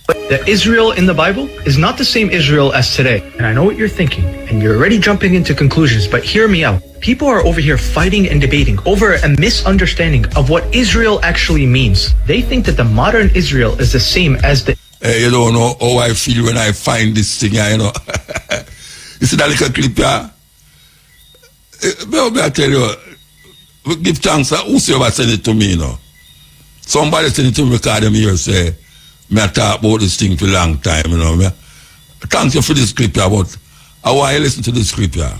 The Israel in the Bible is not the same Israel as today. And I know what you're thinking, and you're already jumping into conclusions, but hear me out. People are over here fighting and debating over a misunderstanding of what Israel actually means. They think that the modern Israel is the same as the... Hey, you don't know how I feel when I find this thing, you know. You see that little clip here? I tell you, give thanks to whosoever sent it to me, you know. Somebody sent it to me because them here say, me talk about this thing for a long time, you know. Thank you for this clip here, but I want you to listen to this clip here.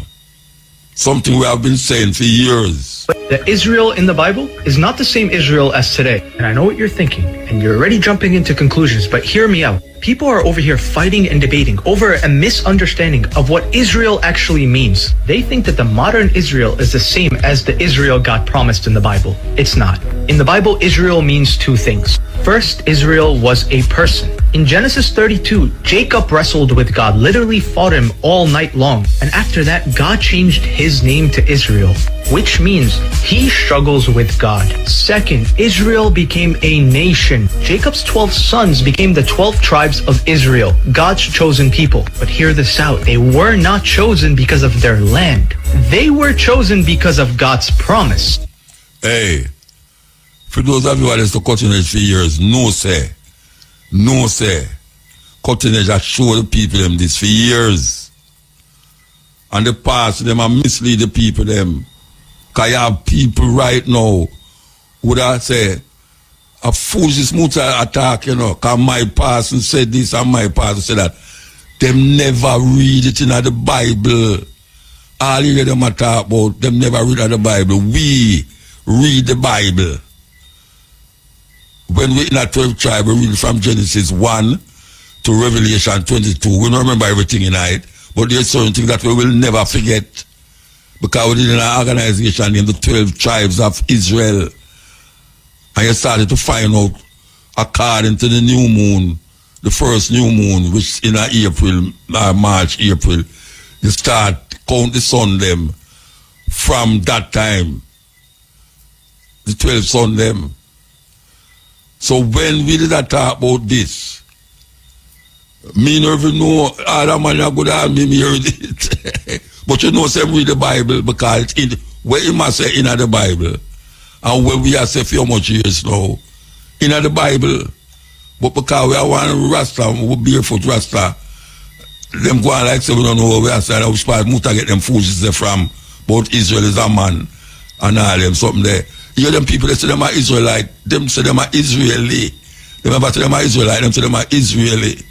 Something we have been saying for years. The Israel in the Bible is not the same Israel as today. And I know what you're thinking, and you're already jumping into conclusions, but hear me out. People are over here fighting and debating over a misunderstanding of what Israel actually means. They think that the modern Israel is the same as the Israel God promised in the Bible. It's not. In the Bible, Israel means two things. First, Israel was a person. In Genesis 32, Jacob wrestled with God, literally fought him all night long. And after that, God changed his name to Israel, which means he struggles with God. Second, Israel became a nation. Jacob's 12 sons became the 12 tribes of Israel, God's chosen people. But hear this out. They were not chosen because of their land. They were chosen because of God's promise. Hey, for those of you who are to Constituency for years, no say. Constituency has showed the people them this for years. And the past, them are mislead the people them. Because you have people right now who would say, a foolish attack, you know, because my pastor said this and my pastor said that. Them never read it in the Bible. All you hear them talk about, them never read the Bible. We read the Bible. When we in a 12 tribe, we read from Genesis 1 to Revelation 22. We don't remember everything in it, but there's certain things that we will never forget. Because we did an organization named the 12 Tribes of Israel. And you started to find out, according to the new moon, the first new moon, which in April, March, April, you start count the sun them from that time. The 12 sun them. So when we did talk about this, me never know other man are good at me heard it. But you know, say read the Bible because it's in where you must say in the Bible. And where we are say for how much years now. In the Bible. But because we are one Rasta, we barefoot Rasta, them go on like say we don't know where we are saying how spot Muta get them foolishness from. But Israel is a man and all them something there. You hear them people, they say them are Israelite, them say them are Israeli. They never say them are Israelite, them say them are Israeli.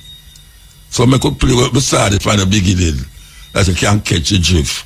So I could play with beside it from the beginning, that you can't catch the drift.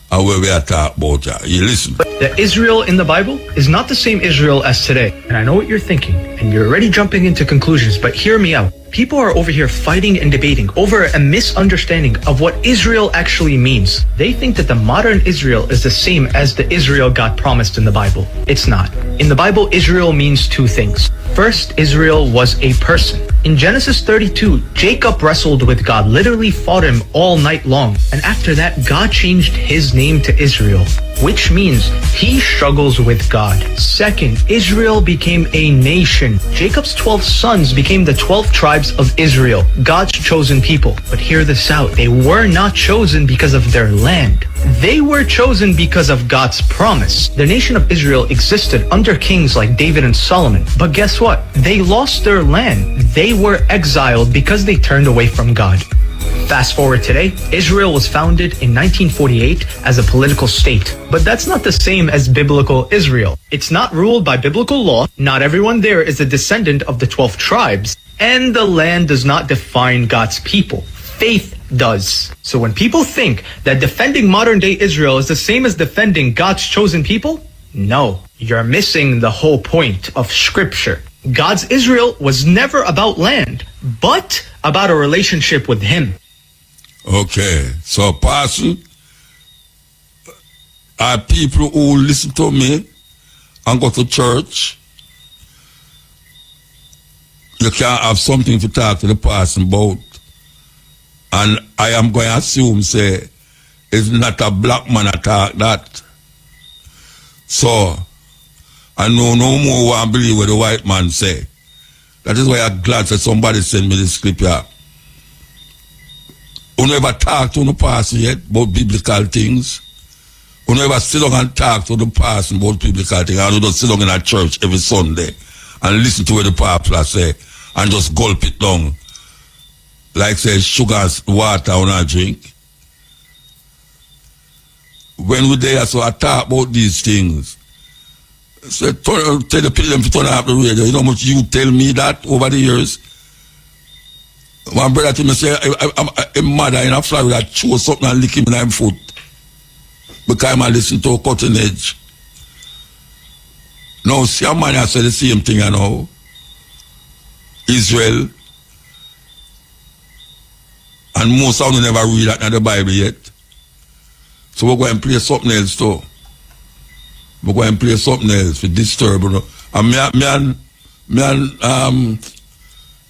And where we are talking about that. You listen. The Israel in the Bible is not the same Israel as today. And I know what you're thinking, and you're already jumping into conclusions, but hear me out. People are over here fighting and debating over a misunderstanding of what Israel actually means. They think that the modern Israel is the same as the Israel God promised in the Bible. It's not. In the Bible, Israel means two things. First, Israel was a person. In Genesis 32, Jacob wrestled with God, literally fought him all night long. And after that, God changed his name to Israel, which means he struggles with God. Second, Israel became a nation. Jacob's 12 sons became the 12 tribes of Israel, God's chosen people. But hear this out. They were not chosen because of their land. They were chosen because of God's promise. The nation of Israel existed under kings like David and Solomon. But guess what? They lost their land. They were exiled because they turned away from God. Fast forward today, Israel was founded in 1948 as a political state. But that's not the same as biblical Israel. It's not ruled by biblical law. Not everyone there is a descendant of the 12 tribes. And the land does not define God's people. Faith does. So when people think that defending modern day Israel is the same as defending God's chosen people, no, you're missing the whole point of Scripture. God's Israel was never about land, but about a relationship with Him. Okay, so Pastor, are people who listen to me and go to church you can't have something to talk to the person about. And I am going to assume, say, it's not a black man attack that. So, I know no more want to believe what the white man say. That is why I'm glad that somebody sent me this clip here. You never talk to the person yet about biblical things. You never sit down and talk to the person about biblical things. And you just sit down in a church every Sunday and listen to what the pastor say and just gulp it down. Like say sugar and water on a drink. When we there, so I talk about these things. So tell the people to turn off the radio. You know how much you tell me that over the years? My brother to me say, I'm mother in a Florida chew something and lick him in my foot. Because I listen to a cutting edge. Now, see a man has said the same thing, you know. Israel. And most of them never read that in the Bible yet. So we're going to play something else too. We're going to play something else for disturb. You know. And me and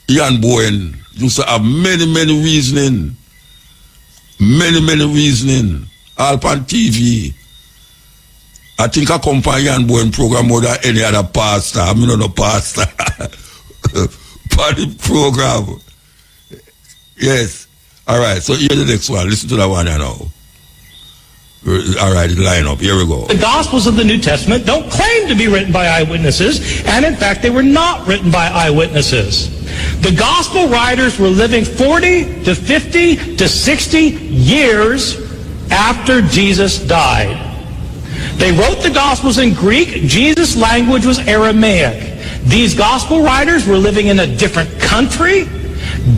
Ian Bowen used to have many reasoning. Many reasoning. All on TV. I think I come from Ian Bowen program more than any other pastor. I mean, no pastor. Party program. Yes. All right, so here's the next one. Listen to that one now. All right, line up. Here we go. The Gospels of the New Testament don't claim to be written by eyewitnesses, and in fact, they were not written by eyewitnesses. The Gospel writers were living 40 to 50 to 60 years after Jesus died. They wrote the Gospels in Greek. Jesus' language was Aramaic. These Gospel writers were living in a different country.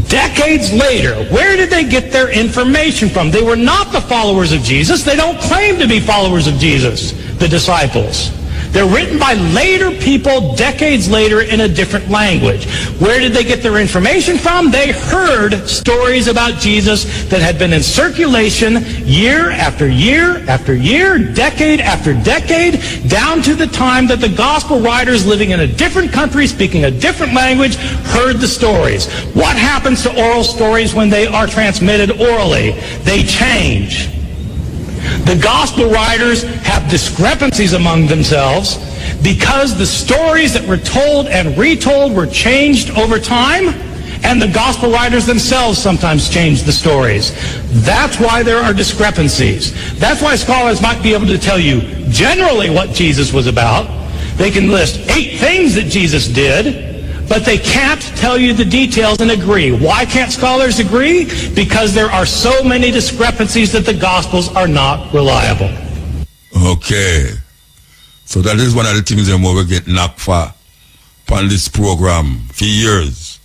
Decades later, where did they get their information from? They were not the followers of Jesus. They don't claim to be followers of Jesus, the disciples. They're written by later people, decades later, in a different language. Where did they get their information from? They heard stories about Jesus that had been in circulation year after year after year, decade after decade, down to the time that the gospel writers living in a different country, speaking a different language, heard the stories. What happens to oral stories when they are transmitted orally? They change. The gospel writers have discrepancies among themselves because the stories that were told and retold were changed over time, and the gospel writers themselves sometimes changed the stories. That's why there are discrepancies. That's why scholars might be able to tell you generally what Jesus was about. They can list 8 things that Jesus did, but they can't tell you the details and agree. Why can't scholars agree? Because there are so many discrepancies that the Gospels are not reliable. Okay. So that is one of the things that we get knocked for on this program for years.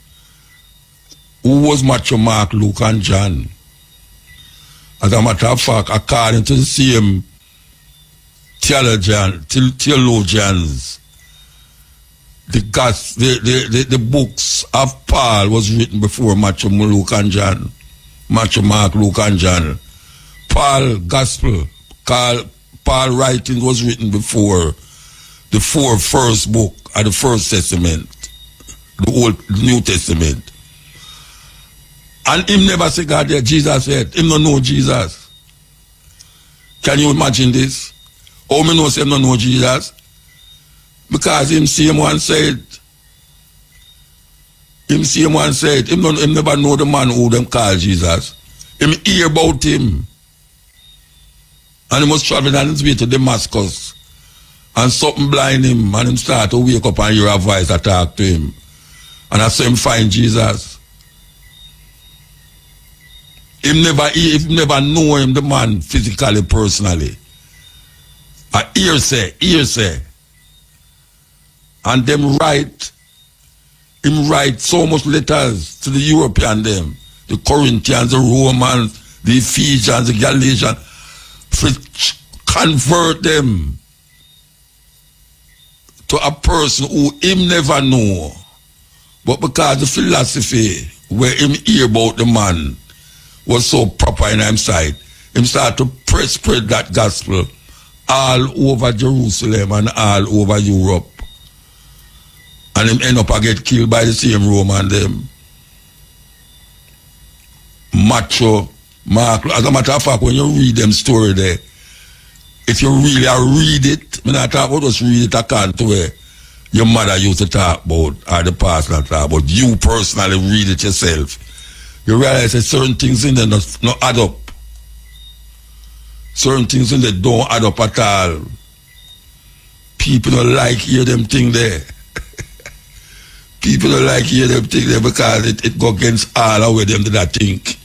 Who was Matthew, Mark, Luke, and John? As a matter of fact, according to the same theologians, the books of Paul was written before Matthew, Luke, and John. Matthew, Mark, Luke, and John. Paul Gospel, Paul writing was written before the 4 first book of the First Testament, the New Testament. And him never say God there, Jesus said. Him don't know Jesus. Can you imagine this? How many know him don't know Jesus? Because him same one said, him never know the man who them call Jesus. Him hear about him. And he must travel on his way to Damascus. And something blind him, and him start to wake up and hear a voice that talk to him. And I saw him find Jesus. Him never know him, the man, physically, personally. A hearsay. And them him write so much letters to the European them, the Corinthians, the Romans, the Ephesians, the Galatians, to convert them to a person who him never know. But because the philosophy where him hear about the man was so proper in him side, him start to spread that gospel all over Jerusalem and all over Europe. And him end up and get killed by the same Roman them. Macho, Mark. As a matter of fact, when you read them story there, if you really read it, I'm not talking about just read it according to where your mother used to talk about, or the pastor talk about, you personally read it yourself. You realize that certain things in there not add up. Certain things in there don't add up at all. People don't like hear them thing there. People don't like hear them thing there because it go against all the way them did that think.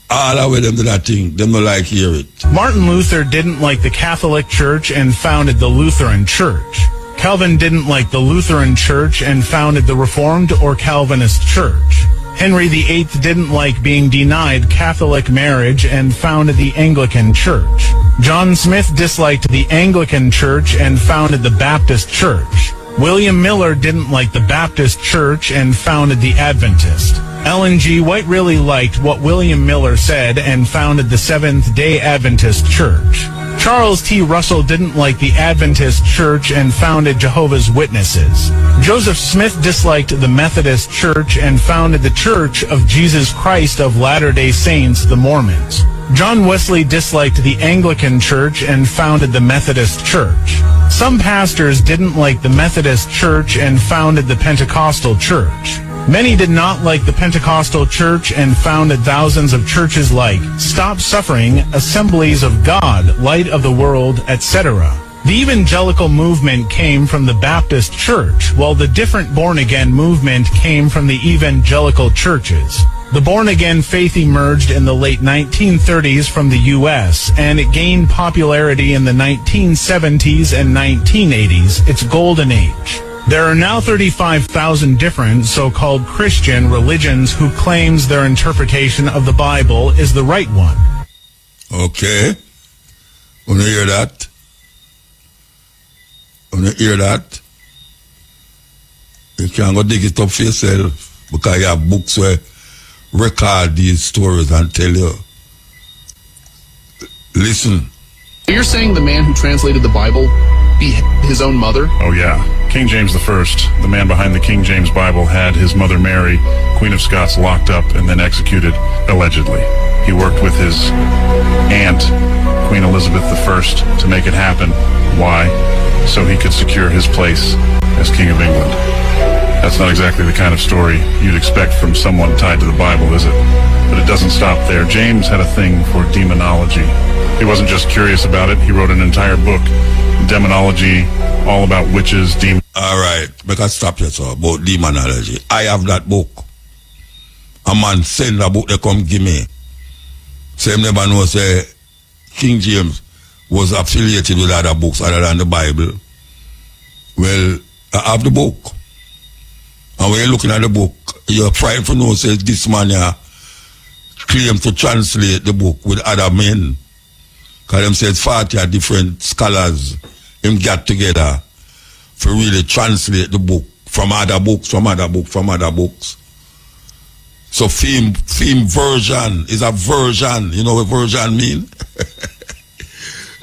All the way them did that think. Them don't like hear it. Martin Luther didn't like the Catholic Church and founded the Lutheran Church. Calvin didn't like the Lutheran Church and founded the Reformed or Calvinist Church. Henry VIII didn't like being denied Catholic marriage and founded the Anglican Church. John Smith disliked the Anglican Church and founded the Baptist Church. William Miller didn't like the Baptist Church and founded the Adventist. Ellen G. White really liked what William Miller said and founded the Seventh-day Adventist Church. Charles T. Russell didn't like the Adventist Church and founded Jehovah's Witnesses. Joseph Smith disliked the Methodist Church and founded the Church of Jesus Christ of Latter-day Saints, the Mormons. John Wesley disliked the Anglican Church and founded the Methodist Church. Some pastors didn't like the Methodist Church and founded the Pentecostal Church. Many did not like the Pentecostal Church and founded thousands of churches like Stop Suffering, Assemblies of God, Light of the World, etc. The evangelical movement came from the Baptist Church, while the different born-again movement came from the evangelical churches. The born-again faith emerged in the late 1930s from the U.S., and it gained popularity in the 1970s and 1980s, its golden age. There are now 35,000 different so-called Christian religions who claims their interpretation of the Bible is the right one. Okay. Wanna hear that? Wanna hear that? You can go dig it up for yourself because you have books where record these stories and tell you. Listen. You're saying the man who translated the Bible beat his own mother? Oh yeah. King James I, the man behind the King James Bible, had his mother Mary, Queen of Scots, locked up and then executed, allegedly. He worked with his aunt, Queen Elizabeth I, to make it happen. Why? So he could secure his place as King of England. That's not exactly the kind of story you'd expect from someone tied to the Bible, is it? But it doesn't stop there. James had a thing for demonology. He wasn't just curious about it, he wrote an entire book, Demonology, all about witches, demons. All right, make us stop here, sir, about demonology. I have that book. A man send a book they come give me. Say never know, say King James was affiliated with other books other than the Bible. Well, I have the book. And when you're looking at the book, you're frightened to know, says this man here claims to translate the book with other men. Because them says 40 different scholars him get together for really translate the book from other books. So film version is a version. You know what version mean?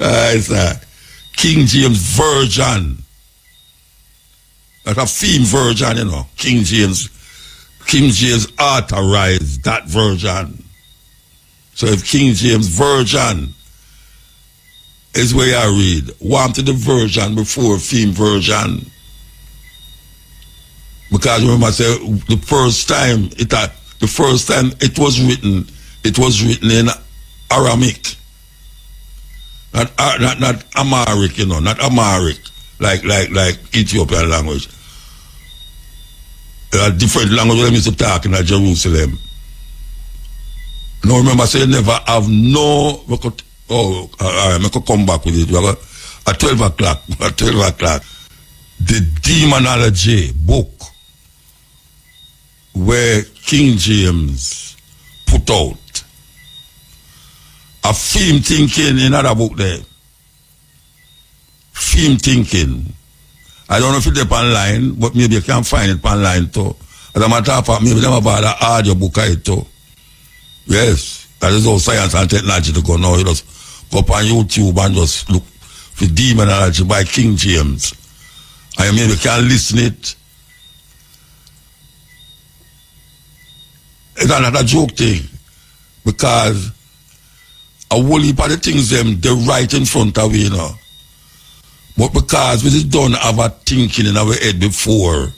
It's a King James version. Like a film version, you know. King James authorized that version. So if King James version is where I read, wanted the version before film version. Because remember I said the first time it was written in Aramaic. Not Amharic, you know, not Amharic, like Ethiopian language. A different language when used to talk in Jerusalem. Now remember, I say never have no. I could come back with it. At 12 o'clock. The demonology book where King James put out. A film thinking in another book there. Film thinking. I don't know if it's online, but maybe you can find it online too. As a matter of fact, maybe they have about an audio book too. Yes, that is how science and technology to go now. You just go up on YouTube and just look for Demonology by King James. I mean, we can listen it. It's not a joke thing. Because a whole heap of the things them, they're right in front of you, you know. But because we don't have a thinking in our head before,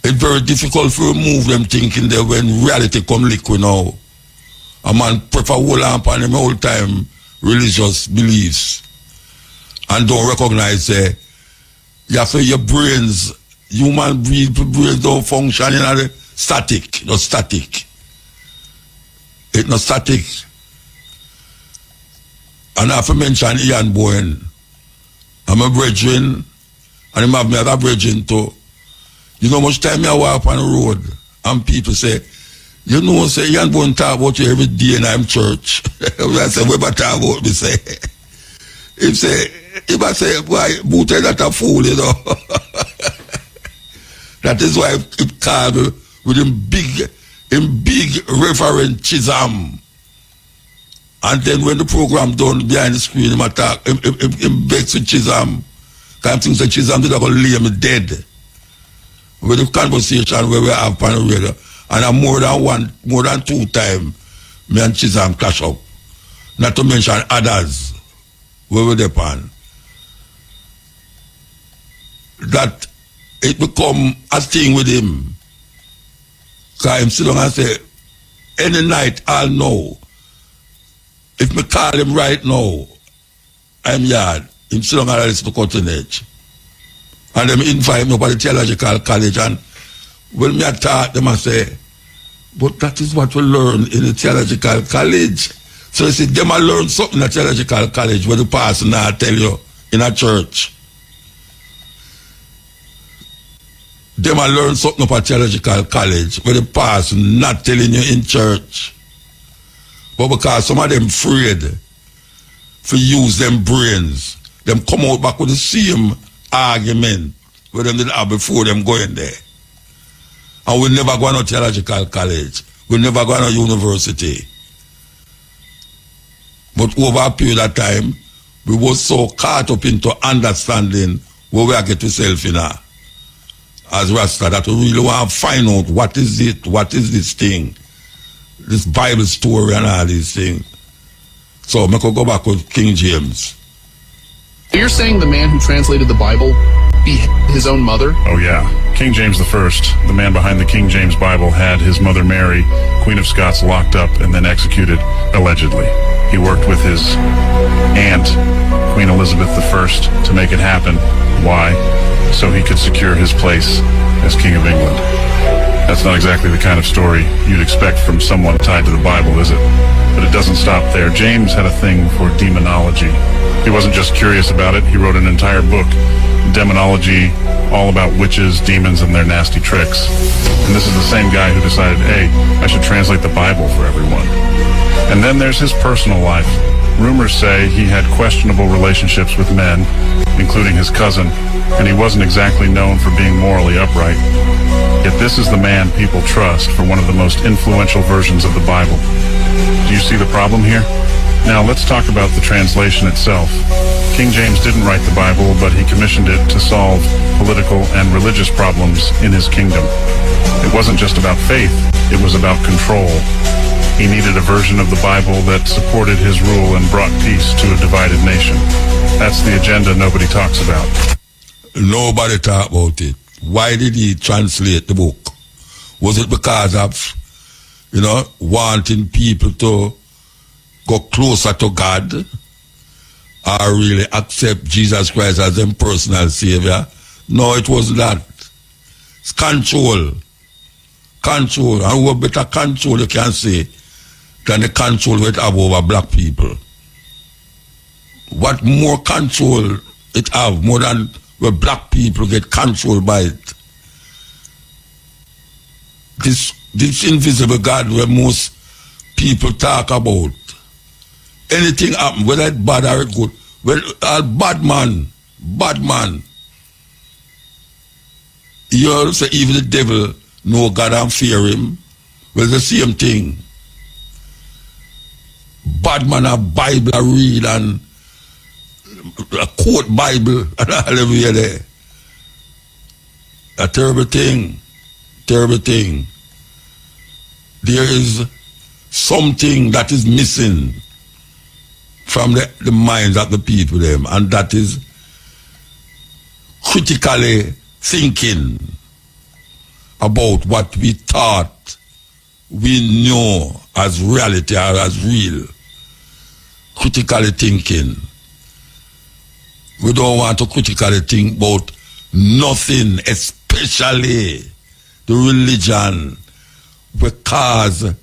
it's very difficult to remove them thinking there when reality come liquid now. A man prefer hold on upon him whole time religious beliefs and don't recognize you have to your brains, human brains don't function in a static, not static. It's not static. And I have to mention Ian Bowen. I'm a brethren, and him have me as a brethren too. You know how much time I walk on the road, and people say, you know, say, Ian Bowen talk about you every day in I'm church. I say, what about talk about me, say? If I say, why, Buta is not a fool, you know. That is why it called with him big Reverend Chisholm. And then when the program done behind the screen, him attack, him begs with Chisholm. Because I think that Chisholm did not lay me dead. With the conversation where we have on the radio. And more than 2 times, me and Chisholm clash up. Not to mention others where we depend. That it become a thing with him. Because him sit down and say, any night I'll know. If me call him right now, I'm yard. Him sit down and listen to cutting edge. And them invite me up at the theological college, and when me I talk, them I say, but that is what we learn in the theological college. So they say, them I learn something in the theological college where the pastor now tell you in a church. Them I learn something up at theological college where the pastor not telling you in church. But because some of them afraid to use them brains, them come out back with the same argument where them did have before them going there. And we never go to theological college. We never go to university. But over a period of time, we were so caught up into understanding where we are getting ourselves in as Rasta that we really want to find out what is it, what is this thing, this Bible story and all these things. So I could go back with King James. You're saying the man who translated the Bible beheaded his own mother? Oh yeah. King James I, the man behind the King James Bible, had his mother Mary, Queen of Scots, locked up and then executed, allegedly. He worked with his aunt, Queen Elizabeth I, to make it happen. Why? So he could secure his place as King of England. That's not exactly the kind of story you'd expect from someone tied to the Bible, is it? But it doesn't stop there. James had a thing for demonology. He wasn't just curious about it, he wrote an entire book, Demonology, all about witches, demons, and their nasty tricks. And this is the same guy who decided, hey, I should translate the Bible for everyone. And then there's his personal life. Rumors say he had questionable relationships with men, including his cousin, and he wasn't exactly known for being morally upright. Yet this is the man people trust for one of the most influential versions of the Bible. Do you see the problem here? Now let's talk about the translation itself. King James didn't write the Bible, but he commissioned it to solve political and religious problems in his kingdom. It wasn't just about faith, it was about control. He needed a version of the Bible that supported his rule and brought peace to a divided nation. That's the agenda nobody talks about. Nobody talk about it. Why did he translate the book? Was it because of, wanting people to go closer to God or really accept Jesus Christ as their personal savior? No, it wasn't that. It's control. Control. And what better control you can say than the control it have over black people? What more control it have more than where black people get controlled by it? This invisible God where most people talk about. Anything happen, whether it's bad or it's good. Well, bad man. You know, say even the devil know God and fear him. Well, it's the same thing. Bad man a Bible a read and a quote Bible and all everywhere there. A terrible thing. Terrible thing. There is something that is missing from the minds of the people them, and that is critically thinking about what we thought we know as reality or as real. Critically thinking. We don't want to critically think about nothing, especially the religion, because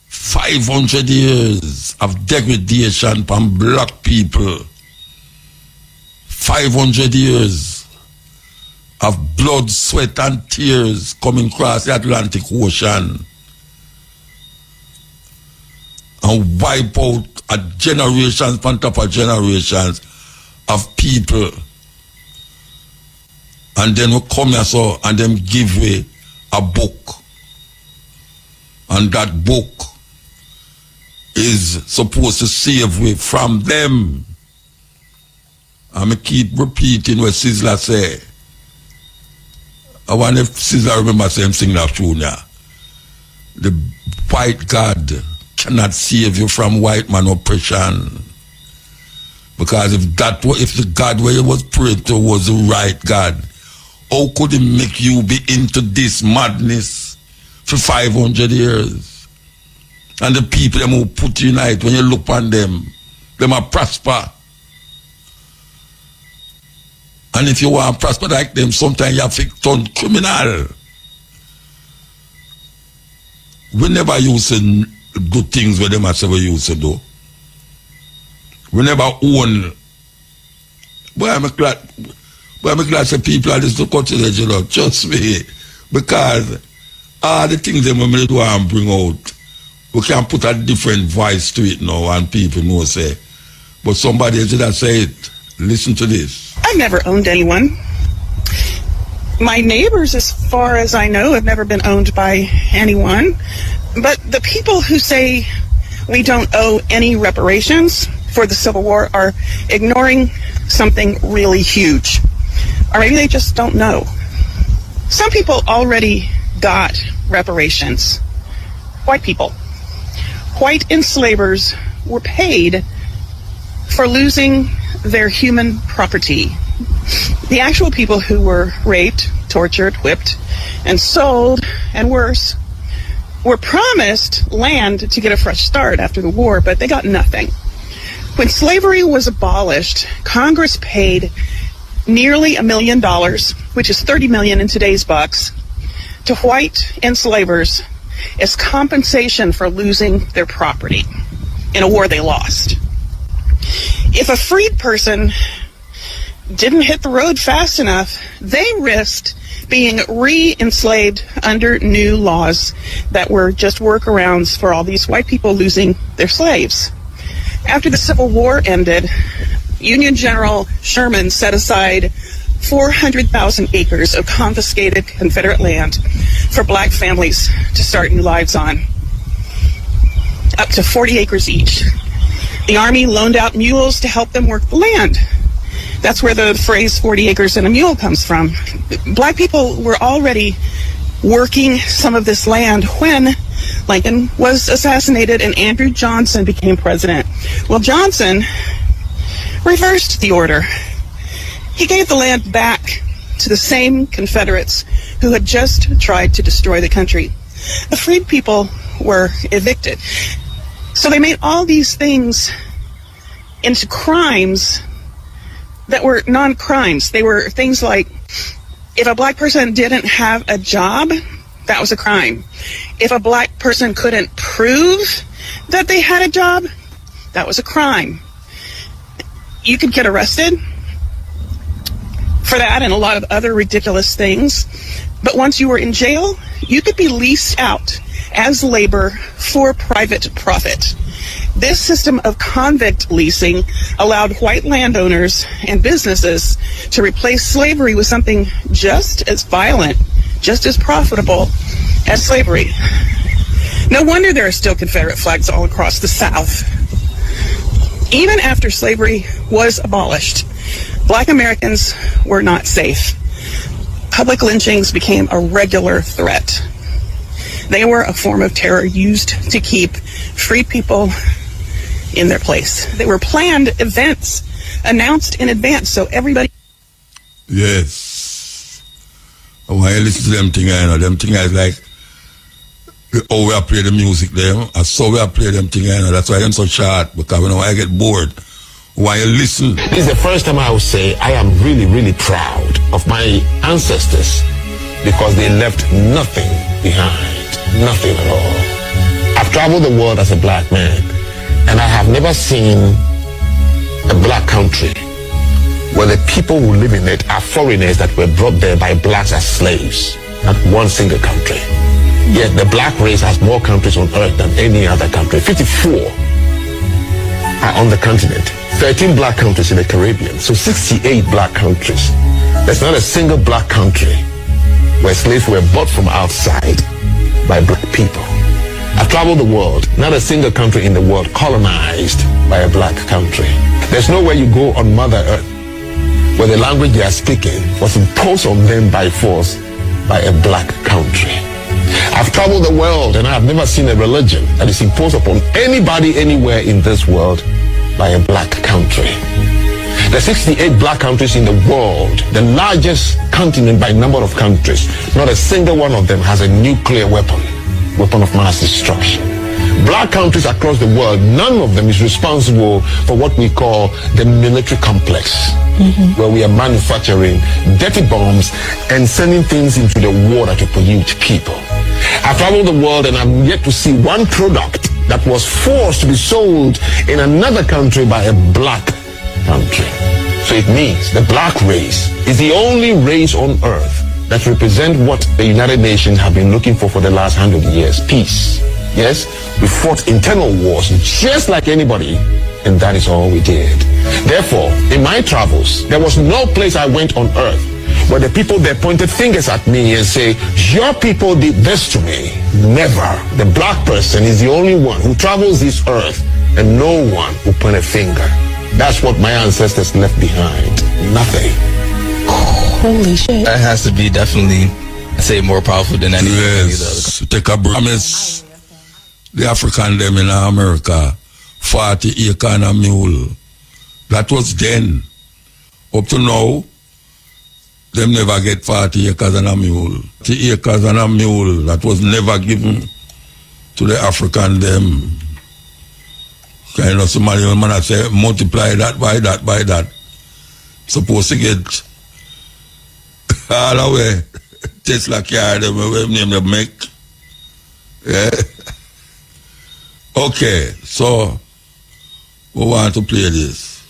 500 years of degradation from black people, 500 years of blood, sweat and tears coming across the Atlantic Ocean and wipe out a generations on top of generations of people. And then we come here so and then give away a book. And that book is supposed to save we from them. And I keep repeating what Sizzler say. I wonder if Sizzler remember saying sing that tune now. The white God cannot save you from white man oppression. Because if the God where you was praying to was the right God, how could he make you be into this madness for 500 years? And the people them who put you in it, when you look on them are prosper. And if you want to prosper like them, sometimes you have to turn criminal. We never use good things where them as ever used to do. We never own. Boy, I'm glad that people are just to consider, you know, trust me. Because all the things that we do and bring out, we can put a different voice to it now and people know say. But somebody else that say it. Listen to this. I've never owned anyone. My neighbors, as far as I know, have never been owned by anyone. But the people who say we don't owe any reparations for the Civil War are ignoring something really huge. Or maybe they just don't know. Some people already got reparations. White people. White enslavers were paid for losing their human property. The actual people who were raped, tortured, whipped, and sold, and worse, were promised land to get a fresh start after the war, but they got nothing. When slavery was abolished, Congress paid nearly $1 million, which is 30 million in today's bucks, to white enslavers as compensation for losing their property in a war they lost. If a freed person didn't hit the road fast enough, they risked being re-enslaved under new laws that were just workarounds for all these white people losing their slaves. After the Civil War ended, Union General Sherman set aside 400,000 acres of confiscated Confederate land for black families to start new lives on, up to 40 acres each. The Army loaned out mules to help them work the land. That's where the phrase 40 acres and a mule comes from. Black people were already working some of this land when Lincoln was assassinated and Andrew Johnson became president. Well, Johnson reversed the order. He gave the land back to the same Confederates who had just tried to destroy the country. The freed people were evicted. So they made all these things into crimes that were non-crimes. They were things like, if a black person didn't have a job, that was a crime. If a black person couldn't prove that they had a job, that was a crime. You could get arrested for that and a lot of other ridiculous things. But once you were in jail, you could be leased out as labor for private profit. This system of convict leasing allowed white landowners and businesses to replace slavery with something just as violent, just as profitable as slavery. No wonder there are still Confederate flags all across the South. Even after slavery was abolished, black Americans were not safe. Public lynchings became a regular threat. They were a form of terror used to keep free people in their place. They were planned events announced in advance, so everybody... Yes. When you listen to them things, them things is like how we play the music them, and so we play them things, that's why I'm so short, because when I get bored, when you listen. This is the first time I would say I am really, really proud of my ancestors, because they left nothing behind. Nothing at all. I've traveled the world as a black man, and I have never seen a black country where the people who live in it are foreigners that were brought there by blacks as slaves. Not one single country. Yet the black race has more countries on earth than any other country. 54 are on the continent. 13 black countries in the Caribbean. So 68 black countries. There's not a single black country where slaves were bought from outside by black people. I've traveled the world. Not a single country in the world colonized by a black country. There's nowhere you go on Mother Earth where the language they are speaking was imposed on them by force by a black country. I've traveled the world and I have never seen a religion that is imposed upon anybody anywhere in this world by a black country. There are 68 black countries in the world, the largest continent by number of countries. Not a single one of them has a nuclear weapon of mass destruction. Black countries across the world, none of them is responsible for what we call the military complex, where we are manufacturing dirty bombs and sending things into the water to pollute people. I've traveled the world and I'm yet to see one product that was forced to be sold in another country by a black country. So it means the black race is the only race on earth that represents what the United Nations have been looking for the last 100 years, peace. Yes, we fought internal wars just like anybody, and that is all we did. Therefore, in my travels, there was no place I went on earth where the people there pointed fingers at me and say, your people did this to me. Never. The black person is the only one who travels this earth, and no one will point a finger. That's what my ancestors left behind. Nothing. Holy shit. That has to be definitely, I'd say, more powerful than any Yes. Take a promise. The African them in America, 40 acre and a mule. That was then. Up to now, them never get 40 acres and a mule. 40 acres and a mule, that was never given to the African them. Kind of somebody will man say, multiply that by that by that. Supposed to get all the way. Tesla car, them name them make. Yeah. Okay, so we want to play this.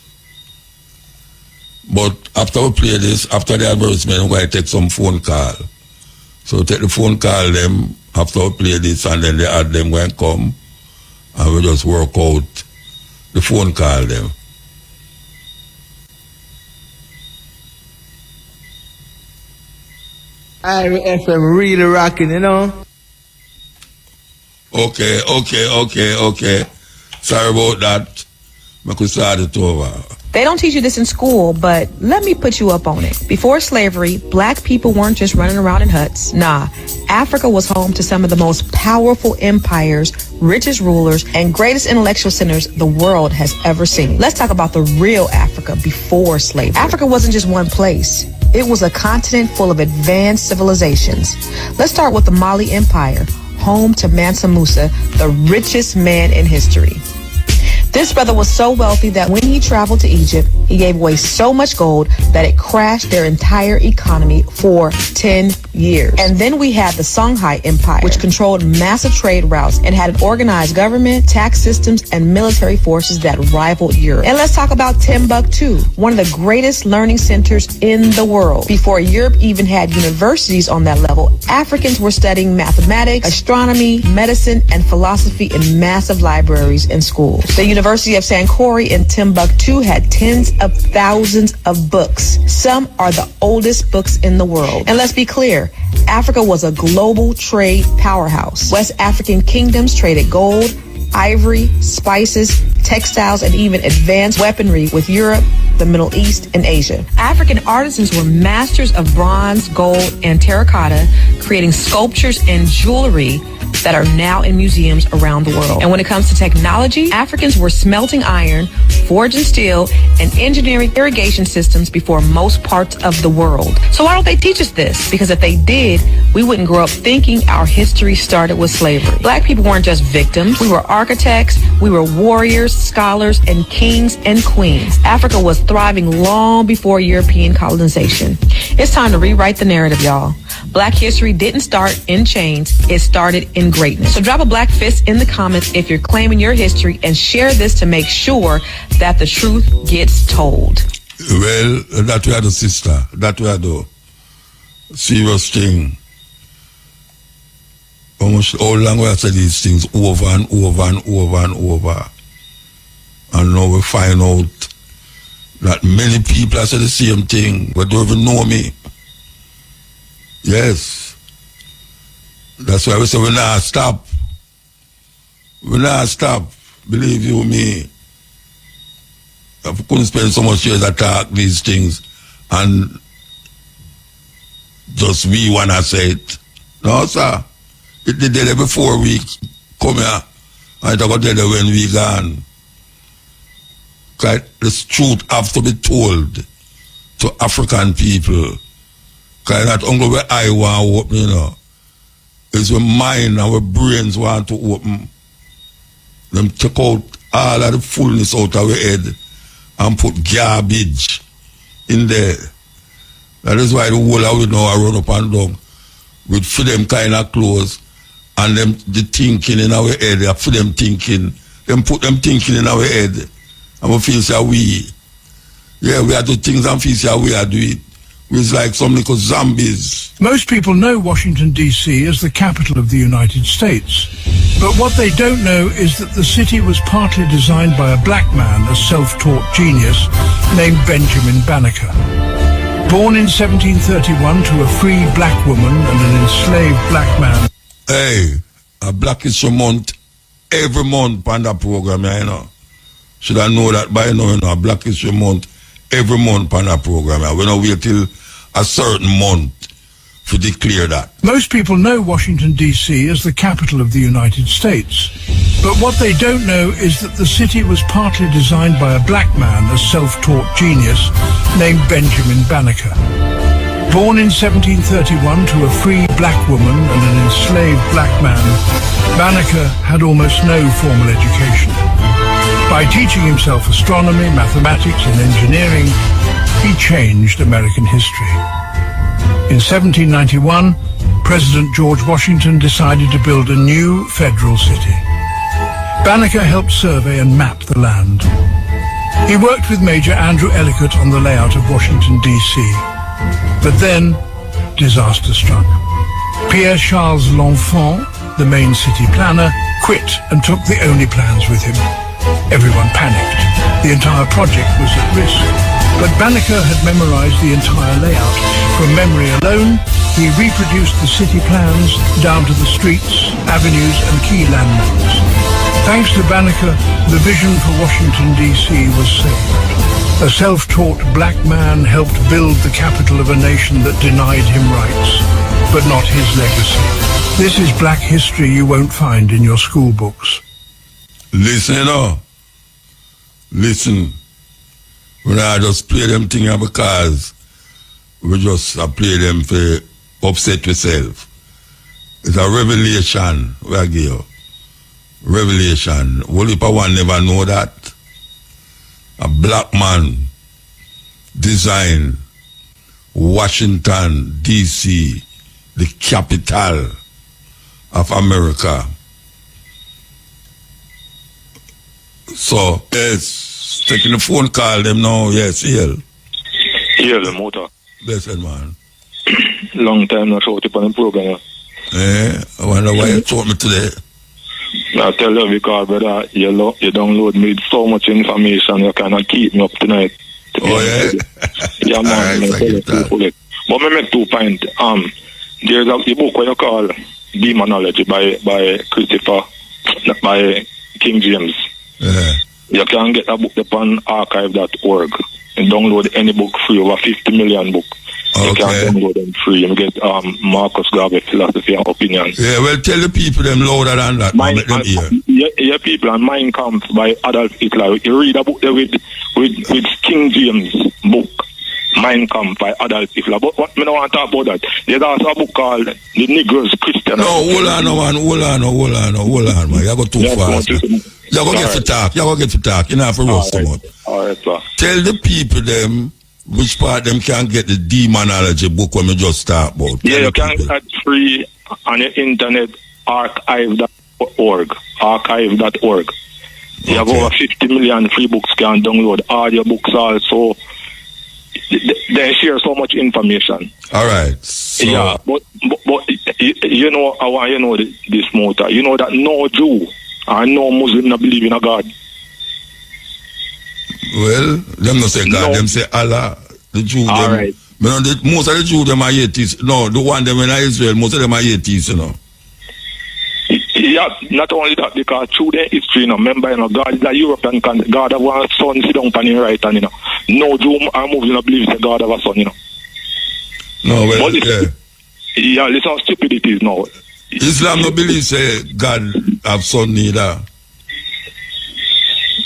But after we play this, after the advertisement, we're going to take some phone call. So take the phone call them after we play this, and then they add them when come, and we just work out the phone call them. FM really rocking, you know? Okay. Sorry about that. I could start it over. They don't teach you this in school, but let me put you up on it. Before slavery, black people weren't just running around in huts. Nah, Africa was home to some of the most powerful empires, richest rulers, and greatest intellectual centers the world has ever seen. Let's talk about the real Africa before slavery. Africa wasn't just one place. It was a continent full of advanced civilizations. Let's start with the Mali Empire, home to Mansa Musa, the richest man in history. This brother was so wealthy that when he traveled to Egypt, he gave away so much gold that it crashed their entire economy for 10 years. And then we had the Songhai Empire, which controlled massive trade routes and had an organized government, tax systems, and military forces that rivaled Europe. And let's talk about Timbuktu, one of the greatest learning centers in the world. Before Europe even had universities on that level, Africans were studying mathematics, astronomy, medicine, and philosophy in massive libraries and schools. The University of Sankore in Timbuktu had tens of thousands of books. Some are the oldest books in the world. And let's be clear, Africa was a global trade powerhouse. West African kingdoms traded gold, ivory, spices, textiles, and even advanced weaponry with Europe, the Middle East, and Asia. African artisans were masters of bronze, gold, and terracotta, creating sculptures and jewelry that are now in museums around the world. And when it comes to technology, Africans were smelting iron, forging steel, and engineering irrigation systems before most parts of the world. So why don't they teach us this? Because if they did, we wouldn't grow up thinking our history started with slavery. Black people weren't just victims. We were architects, we were warriors, scholars, and kings and queens. Africa was thriving long before European colonization. It's time to rewrite the narrative, y'all. Black history didn't start in chains, it started in greatness. So drop a black fist in the comments if you're claiming your history and share this to make sure that the truth gets told. Well, that we are the sister. That we are the serious thing. Almost how long we have said these things over and over and over and over. And now we find out that many people have said the same thing, but don't even know me. Yes. That's why we say we not stop. We not stop. Believe you me. If we couldn't spend so much years to talk these things and just we wanna say it. No, sir. It did there before we come here. I talk about there when we gone. Because this truth have to be told to African people. Because not only where I want to open, you know. It's where mind and our brains want to open. Them take out all of the fullness out of our head and put garbage in there. That is why the whole of we now are run up and down with for them kind of clothes and them the thinking in our head, for them thinking, them put them thinking in our head and we feel say we. Yeah, we are do things and feel say we are do it. It's like some little zombies. Most people know Washington, D.C. as the capital of the United States. But what they don't know is that the city was partly designed by a black man, a self-taught genius, named Benjamin Banneker. Born in 1731 to a free black woman and an enslaved black man. Hey, a Black History Month, every month on that program, you know. Should I know that by now, you know, a Black History Month, every month on that program. We don't wait till a certain month to declare that. Most people know Washington, D.C. as the capital of the United States. But what they don't know is that the city was partly designed by a black man, a self-taught genius, named Benjamin Banneker. Born in 1731 to a free black woman and an enslaved black man, Banneker had almost no formal education. By teaching himself astronomy, mathematics, and engineering, he changed American history. In 1791, President George Washington decided to build a new federal city. Banneker helped survey and map the land. He worked with Major Andrew Ellicott on the layout of Washington, D.C. But then, disaster struck. Pierre Charles L'Enfant, the main city planner, quit and took the only plans with him. Everyone panicked. The entire project was at risk. But Banneker had memorized the entire layout. From memory alone, he reproduced the city plans down to the streets, avenues, and key landmarks. Thanks to Banneker, the vision for Washington, D.C. was saved. A self-taught black man helped build the capital of a nation that denied him rights, but not his legacy. This is black history you won't find in your school books. Listen, you know. Listen. When I just play them things because we just play them for upset yourself. It's a revelation we I give you. Revelation. What if one never know that? A black man designed Washington, D.C., the capital of America. So, yes, taking the phone call them now, yes, here. Here, the motor. Blessed man. Long time not show up on the program. I wonder why you told me today. I tell you because, brother, you download me so much information, you cannot keep me up tonight. Oh, yeah? Yeah, man. Right, but I make 2 points. There's a book where you call Demonology by Christopher, by King James. Yeah. You can get a book upon archive.org and download any book free, over 50 million books. Okay. You can download them free and get Marcus Garvey Philosophy and Opinion. Yeah, well, tell the people them louder than that. Make them hear. Yeah, people, and Mein Kampf by Adolf Hitler. You read a book there with King James book, Mein Kampf by Adolf Hitler. But what me don't want to talk about that. There's also a book called The Negroes Christian. No, hold on, man. You go too fast. You go get to talk. You don't have to roast them out. All right, sir. Tell the people them which part them can get the demonology book when we just talk about. Yeah, you can get free on the internet, archive.org. Archive.org. You have over 50 million free books can download. Audio books also. They share so much information. All right. So yeah, but you know, I want you know this motor. You know that no Jew and no Muslim not believe in a God. Well, them not say God, them say Allah. The Jew, all them, right. Most of the Jews, them are atheists. No, the one them in Israel, most of them are atheists, you know. Yeah, not only that, because through their history, you know, remember, you know, God is a European country. God have one son, sit down on his right hand, you know. No Jew or Muslim believe that God have a son, you know. No, well, yeah, listen, stupidity is now. Islam no believe say God have son neither.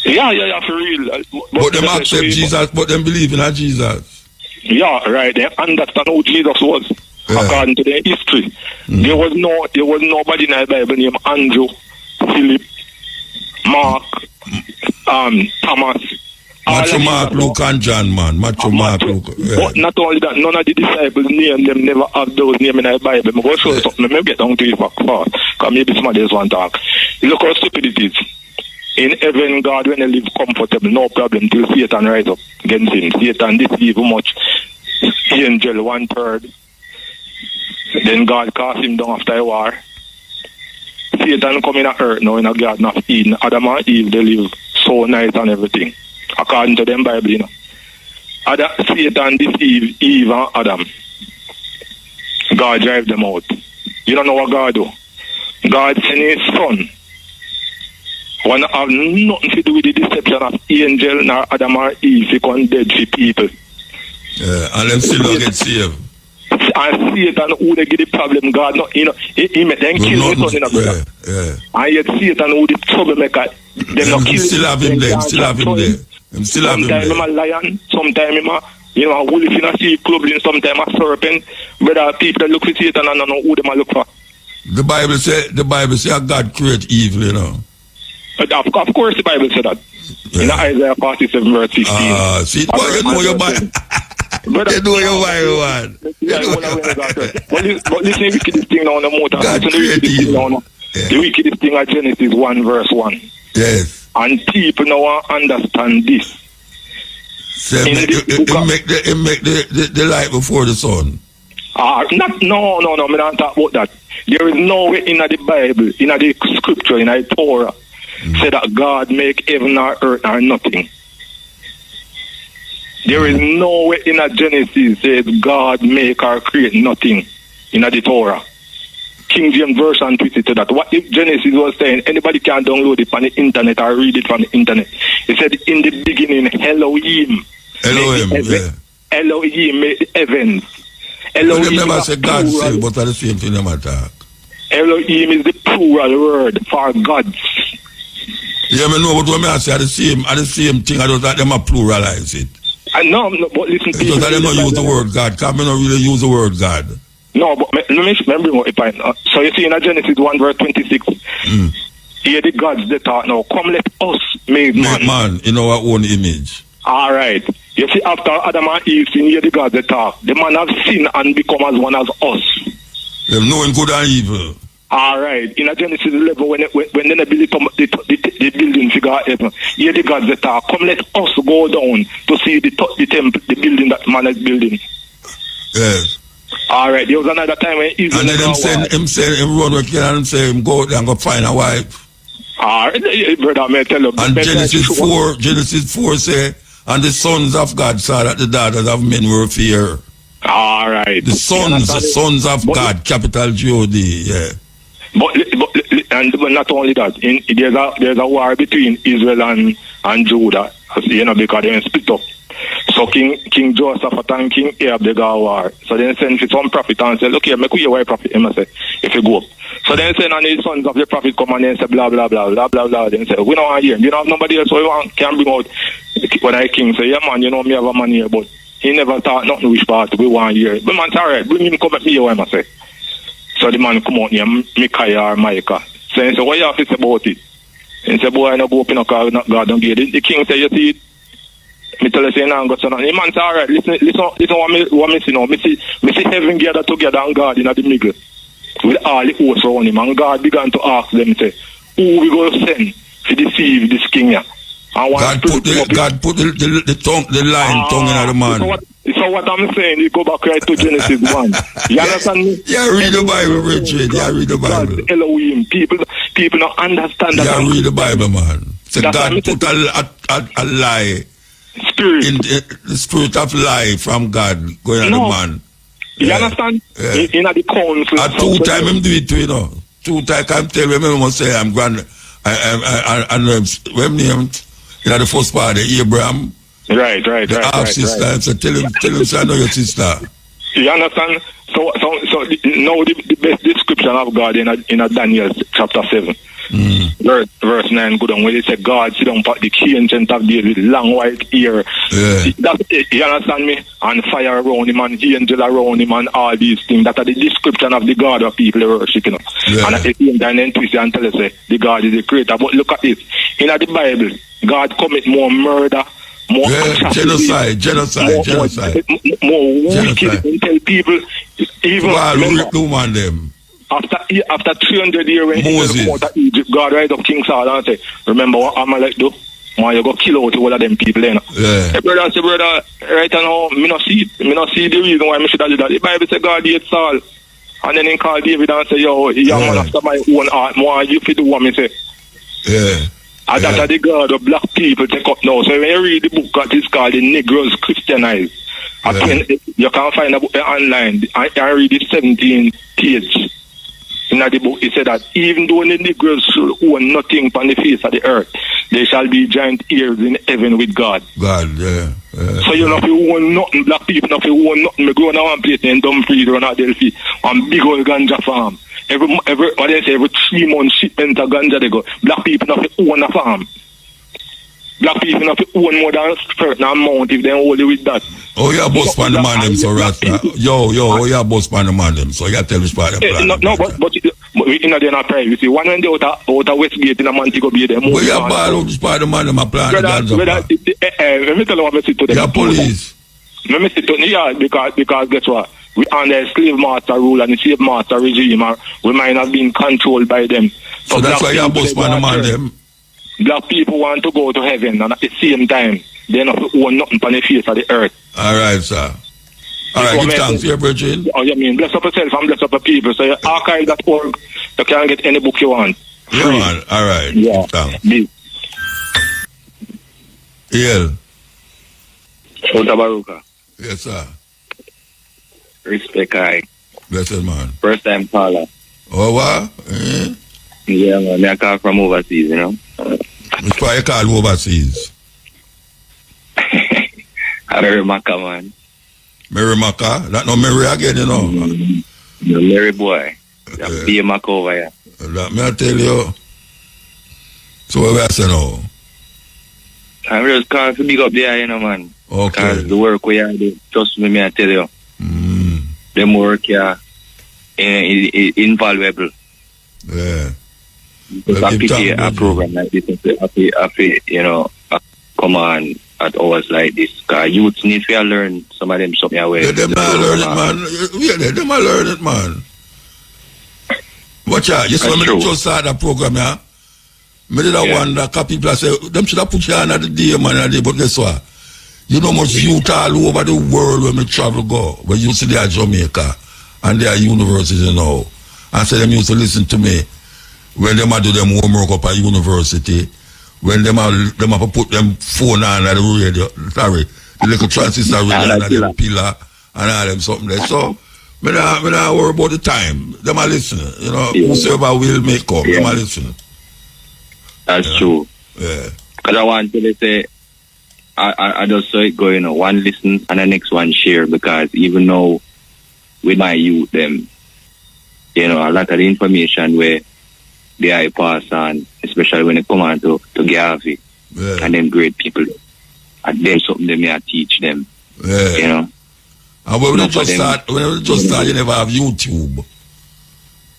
Yeah, for real. But them accept Jesus, but them believe in a Jesus. Yeah, right. They understand who Jesus was, according to their history. There was nobody in the Bible named Andrew, Philip, Mark, Thomas. Matthew, Mark, Luke, and John, man. Matthew, Mark, Luke. Yeah. But not only that, none of the disciples name them never have those names in the Bible. I'm going to show you something. Maybe get down to it fast, because maybe somebody else want to talk. Look how stupid it is. In heaven, God, when they live comfortable, no problem, till Satan rise up against him. Satan deceive much. Angel 1/3. Then God cast him down after a war. Satan come in the earth now in a garden of Eden. Adam and Eve, they live so nice and everything. According to them Bible, you know. Satan deceive Eve and Adam. God drive them out. You don't know what God do. God sent his son. One have nothing to do with the deception of angel nor Adam or Eve to come dead for people. Yeah, and them still don't get saved. And Satan who they get the problem, God not, you know, he make them kill his son, you know, brother. Yeah. And yet Satan who the troublemaker, them not kill still have him there, still have him there. Sometimes I'm a lion, sometimes I'm a, you know, a wolf in a sheep clothing, sometimes a serpent. Brother, people look for Satan and don't know who them look for. The Bible say God create evil, you know. Of course the Bible said that. Yeah. In Isaiah 47 verse 15. See, boy, you know your Bible. You know your Bible, man. But listen, the wickedest thing now on the motor. God create evil. The wickedest thing at Genesis 1 verse 1. Yes. And people now understand this. So it make the light before the sun. No, me don't talk about that. There is no way in the Bible, in the scripture, in the Torah, say that God make heaven or earth or nothing. There is no way in a Genesis says God make or create nothing in the Torah. King James Version twisted to that. What if Genesis was saying anybody can download it from the internet or read it from the internet? It said in the beginning Elohim made the heavens. Elohim never said God say, but the same thing them attack. Elohim is the plural word for gods. Yeah, I know, but when I say the same thing, I don't think them a pluralize it. No, but listen to me. Because I don't use the word God. Because I don't really use the word God. No, but let me remember what if I. So you see in Genesis 1 verse 26, here the gods they talk now. Come let us make man. Make man in our own image. All right. You see after Adam and Eve, here the gods they talk. The man have sinned and become as one as us. Them knowing good and evil. All right. In Genesis 11, when they build the building figure heaven, here the gods they talk. Come let us go down to see the temple, the building that man is building. Yes. All right. There was another time when Israel. And then him run with and say him go there and go find a wife. All right, brother, may I tell you. And Genesis 4 say, and the sons of God saw that the daughters of men were fair. All right. The sons of God, capital God, yeah. But not only that, there's a war between Israel and Judah, you know, because they split up. So King Joseph and King Ahab, they got a war. So then send for some prophet and say, look here, make you a prophet, him say, if you go up. So then send on the sons of the prophet come and then say blah blah blah blah blah blah. Then say, we don't want to hear. You don't have nobody else so can bring out when I king say, yeah man, you know me have a man here, but he never thought nothing which part we want to hear. But man, it's alright, bring him come at me here, I say. So the man come out here, Micaiah or Micah. So he say, what you have to say about it? He say, boy, I don't go up in a car, God don't get it. The king say, you see it? Me tell you say now, got something. The man say, alright, listen what me see now. Me see heaven gather together and God in the middle. With all the hosts around him. And God began to ask them, say, who we going to send to deceive this king here? God put the tongue, the line tongue in the man. So what I'm saying, you go back right to Genesis 1. You understand me? Yeah, read the Bible, Richard. Yeah, read the Bible. God, Elohim. People don't understand that. Yeah, read the Bible, man. So God put a lie. Spirit. In the spirit of lie from God going on the man. You understand? Yeah. In the council. At 2 times him do it too, you know. 2 times I can't tell him, I must say I'm grand. And when him in the first part, Abraham. Right. Half sister, right. So tell him, say I know your sister. You understand? So now the best description of God in Daniel chapter 7. Verse 9 go down where they say God sit down the key ancient of days with long white hair. You understand me? And fire around him and angel around him and all these things. That are the description of the God of people worship, you know. And at the same time then twist and tell us the God is the creator. But look at this. In the Bible, God commit more murder, more genocide, more wicked and tell people even them. After 300 years when he came out of Egypt, God rise up King Saul and say, remember what Amalek do? Man, you go kill out all of them people, you know. Hey, brother, right now, me not see the reason why me should have done that. The Bible say God hates Saul. And then he call David and say, yo, man after my own heart, more you fit do what me say. And that's the God of black people take up now. So when you read the book that is called The Negroes Christianized, you can find a book online. I read the 17th page. In the book, it said that even though the Negroes should own nothing upon the face of the earth, they shall be giant heirs in heaven with God. So you know if you own nothing, black people, if you own nothing, we go on one place in Dumfries or Delphi, and big old ganja farm. Every 3 months shipment of ganja they go. Black people not own a farm. Black people not own more than a certain amount if they hold it with that. Oh, yeah, boss pan the man them, so Rasta. Yo, oh, yeah, boss pan the man them, so you tell us part of the plan. No, but you know, they're not private. See, one when they out of Westgate in a Montego Bay, they're more. Yeah, bad out this part of the man them, a plan. Let me tell you what I say to them. Yeah, police. Let me say to them, yeah, because guess what? We under a slave master rule and the slave master regime, we might have been controlled by them. So that's why you're boss pan the man them. Black people want to go to heaven, and at the same time, they not own nothing on the face of the earth. All right, sir. All right, give thanks here, Bridget. Oh, you mean bless up yourself and bless up the people. So your archive.org, you can get any book you want. Yeah, man. All right. Yeah. Thanks. Yeah. Mutabaruka. Yes, sir. Respect, I. Blessed, man. First time caller. Oh, what? Yeah, man. I call from overseas, you know. Which part you call overseas? Mary Maka, man. Mary Maka? That no Mary again, you know. The Mary boy. That be a Maka over here. That me I tell you. So what I say now? I'm just calling to big up there, you know, man. Okay. Because the work we are doing, trust me, I tell you. Them work here is invaluable. Yeah. Because I pity a program like this, you know, come on at hours like this. Because youths need to learn some of them something away. Yeah, them not learn it, man. Yeah, them not learn it, man. Watch out, you saw me just start that program, yeah? Me did wonder, because people say, them should have put you on at the day, man, but guess what? You know much youth all over the world when me travel go. When you see they are Jamaica and they are universities, you know. And so them used to listen to me when them do them homework up at university. When them have to put them phone on at the radio, sorry, the little transistor radio and the pillar and all them something there. So Me not worry about the time. Them are listening. You know, whosoever will make up, them are listening. That's true. Yeah. Because I want to say, I just saw it go, you know, one listen and the next one share, because even though with my youth, them, you know, a lot of the information where I pass on, especially when it come on to Garvey and them great people, and them something they may teach them, you know. And when we just start, you never have YouTube.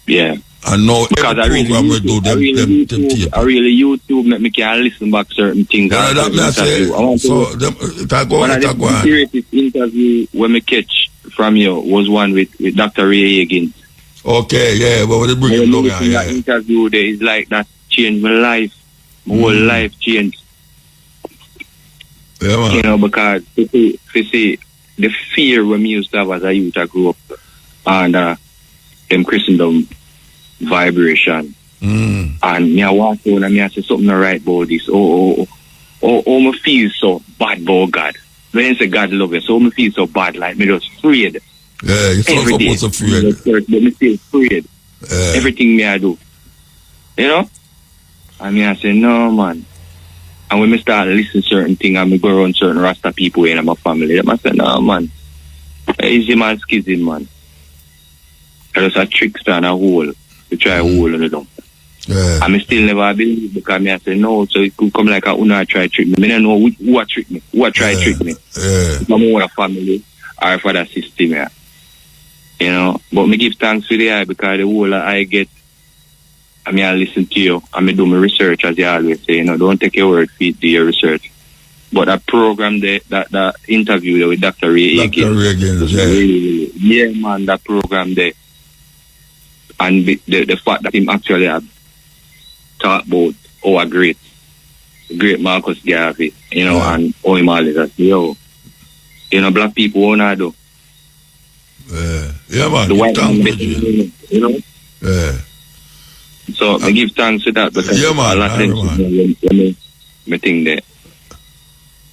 Yeah. And now because every program we do, them tape. I really YouTube make me can listen back certain things. Yeah, that's it. So, one of the greatest interview when me catch from you was one with Dr. Ray Higgins. Okay, yeah, but when they bring him down, that interview there is like that changed my life. My whole life changed. Yeah, man. You know, because you see the fear when me used to have as a youth, I grew up under them Christendom vibration. And me I walk down and me I say something right about this. Oh, me feel so bad about God. When you say God love you, so me feel so bad, like me just afraid. Yeah, you're supposed to afraid. But me still afraid. Everything me I do. You know? And me I say, no man. And when me start listening to certain things and me go around certain Rasta people in my family, I say, no man. Easy man, schism man. There's a trickster and a hole. To try a hole on the dump. And me still never believe, because me I say no, so it could come like a Una try trick me. Me don't know who trick me. Who try trick me. If I'm a family or for that system, yeah. You know. But me give thanks to the eye, because the whole I get, I mean I listen to you and me do my research, as you always say, you know, don't take your word for it, do your research. But that program there, that interview there with Dr. Ray Higgins, yeah man, that program there. And the fact that him actually have talked about our great Marcus Garvey, you know, and how him all is, yo, you know, black people won't do. Yeah, man. The white man, you know. So I give thanks to that, because yeah, man, a lot of them me think that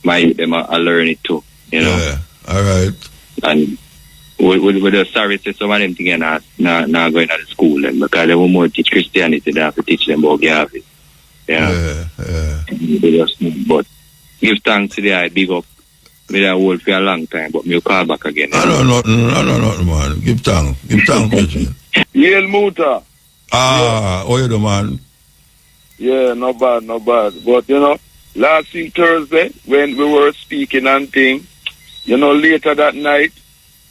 I learn it too, you know. Yeah, all right. And with the sorry say some of them things not going to the school then, because they will more teach Christianity than have to teach them about Garvey. Yeah. But give thanks to the eye, big up. Me that hold for a long time, but me call back again. I don't know, man. Give thanks, Virgin. Yale Muta. How you do, man? Yeah, not bad. But you know, last week Thursday, when we were speaking and thing, you know, later that night,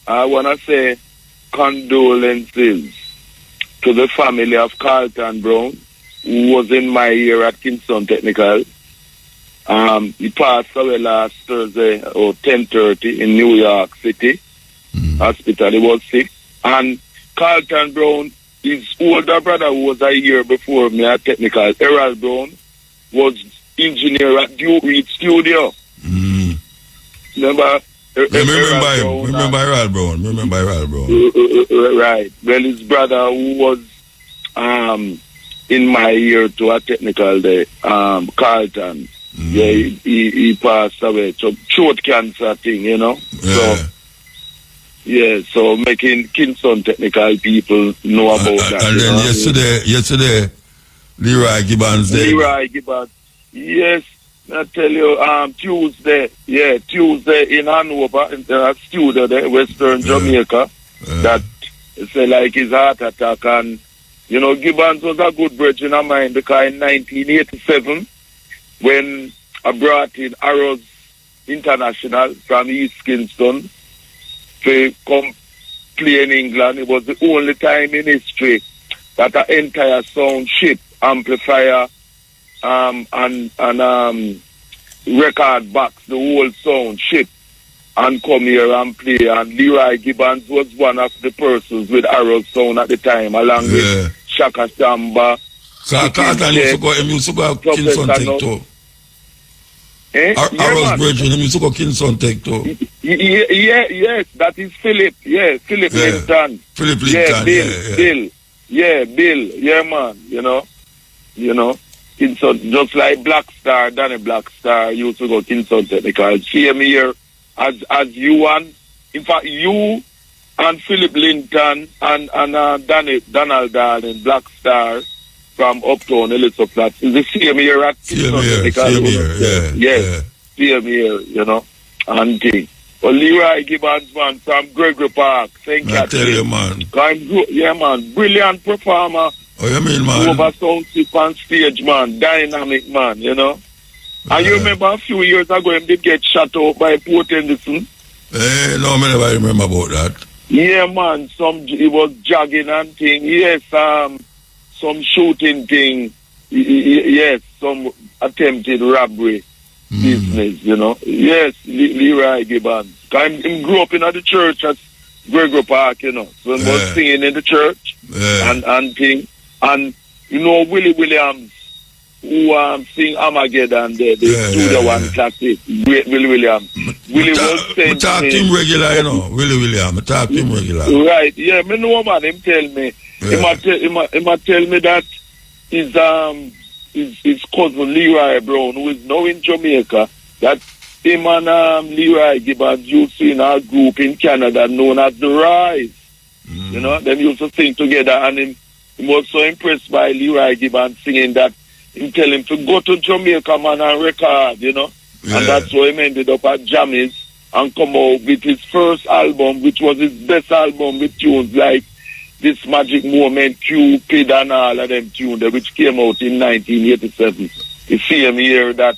I want to say condolences to the family of Carlton Brown, who was in my year at Kingston Technical. He passed away last Thursday or 10:30 in New York City. Hospital. He was sick. And Carlton Brown, his older brother, who was a year before me at Technical, Errol Brown, was engineer at Duke Reed Studio. Remember? Remember Errol Brown. Right. Well, his brother, who was in my year to a technical day, Carlton. Yeah, he passed away. So throat cancer thing, you know. So making Kingston Technical people know about that. And then yesterday, Leroy Gibbons there. Leroy Gibbons. Yes. I tell you, Tuesday in Hanover, in a studio there, Western Jamaica, that say like his heart attack. And, you know, Gibbons was a good brethren of mine, because in 1987, when I brought in Arrows International from East Kingston to come play in England, it was the only time in history that an entire sound ship, amplifier, and record box, the whole sound ship, and come here and play. And Leroy Gibbons was one of the persons with Arrow Sound at the time, along with Shaka Shamba. Carlton used to go Kingston Tech too. Arrow's Virgin, he used to go Kingston Tech too. Yes, that is Philip. Yeah, Philip Linton. Philip Linton, Bill. Yeah, man, you know. Kingston, just like Black Star, Danny Black Star used to go Kingston Technical. Same here as you, and in fact you and Philip Linton and Donald Darling, Black Star from Uptown, Elizabeth. It's the same year at Same year, yes, same year, you know, and thing. But Leroy Gibbons, man, from Gregory Park, St. Catherine. I tell you, man. Yeah, man, brilliant performer. Oh, you mean, man? Over sound chip on stage, man, dynamic, man, you know. And you remember a few years ago, him did get shot out by Port Henderson? No, I never remember about that. Yeah, man, he was jogging and thing. Yes, some shooting thing. Yes, some attempted robbery business, you know. Yes, Leroy Gibbons. He grew up in the church at Gregory Park, you know. So he was singing in the church and thing. And, you know, Willie Williams, who sing Armageddon, the Studio One classic. Great Willie Williams. Willie was saying... I talk to him regular, you know, Willie Williams. I talk to him regular. Right, yeah, me know, man, him tell me. He might tell me that his cousin Leroy Brown, who is now in Jamaica, that him and Leroy Gibbons used to in a group in Canada known as The Rise. You know, them used to sing together, and he was so impressed by Leroy Gibbons singing that he tell him to go to Jamaica, man, and record, you know. Yeah. And that's why he ended up at Jammies and come out with his first album, which was his best album with tunes like This Magic Moment, Cupid, and all of them tunes, which came out in 1987. The same year that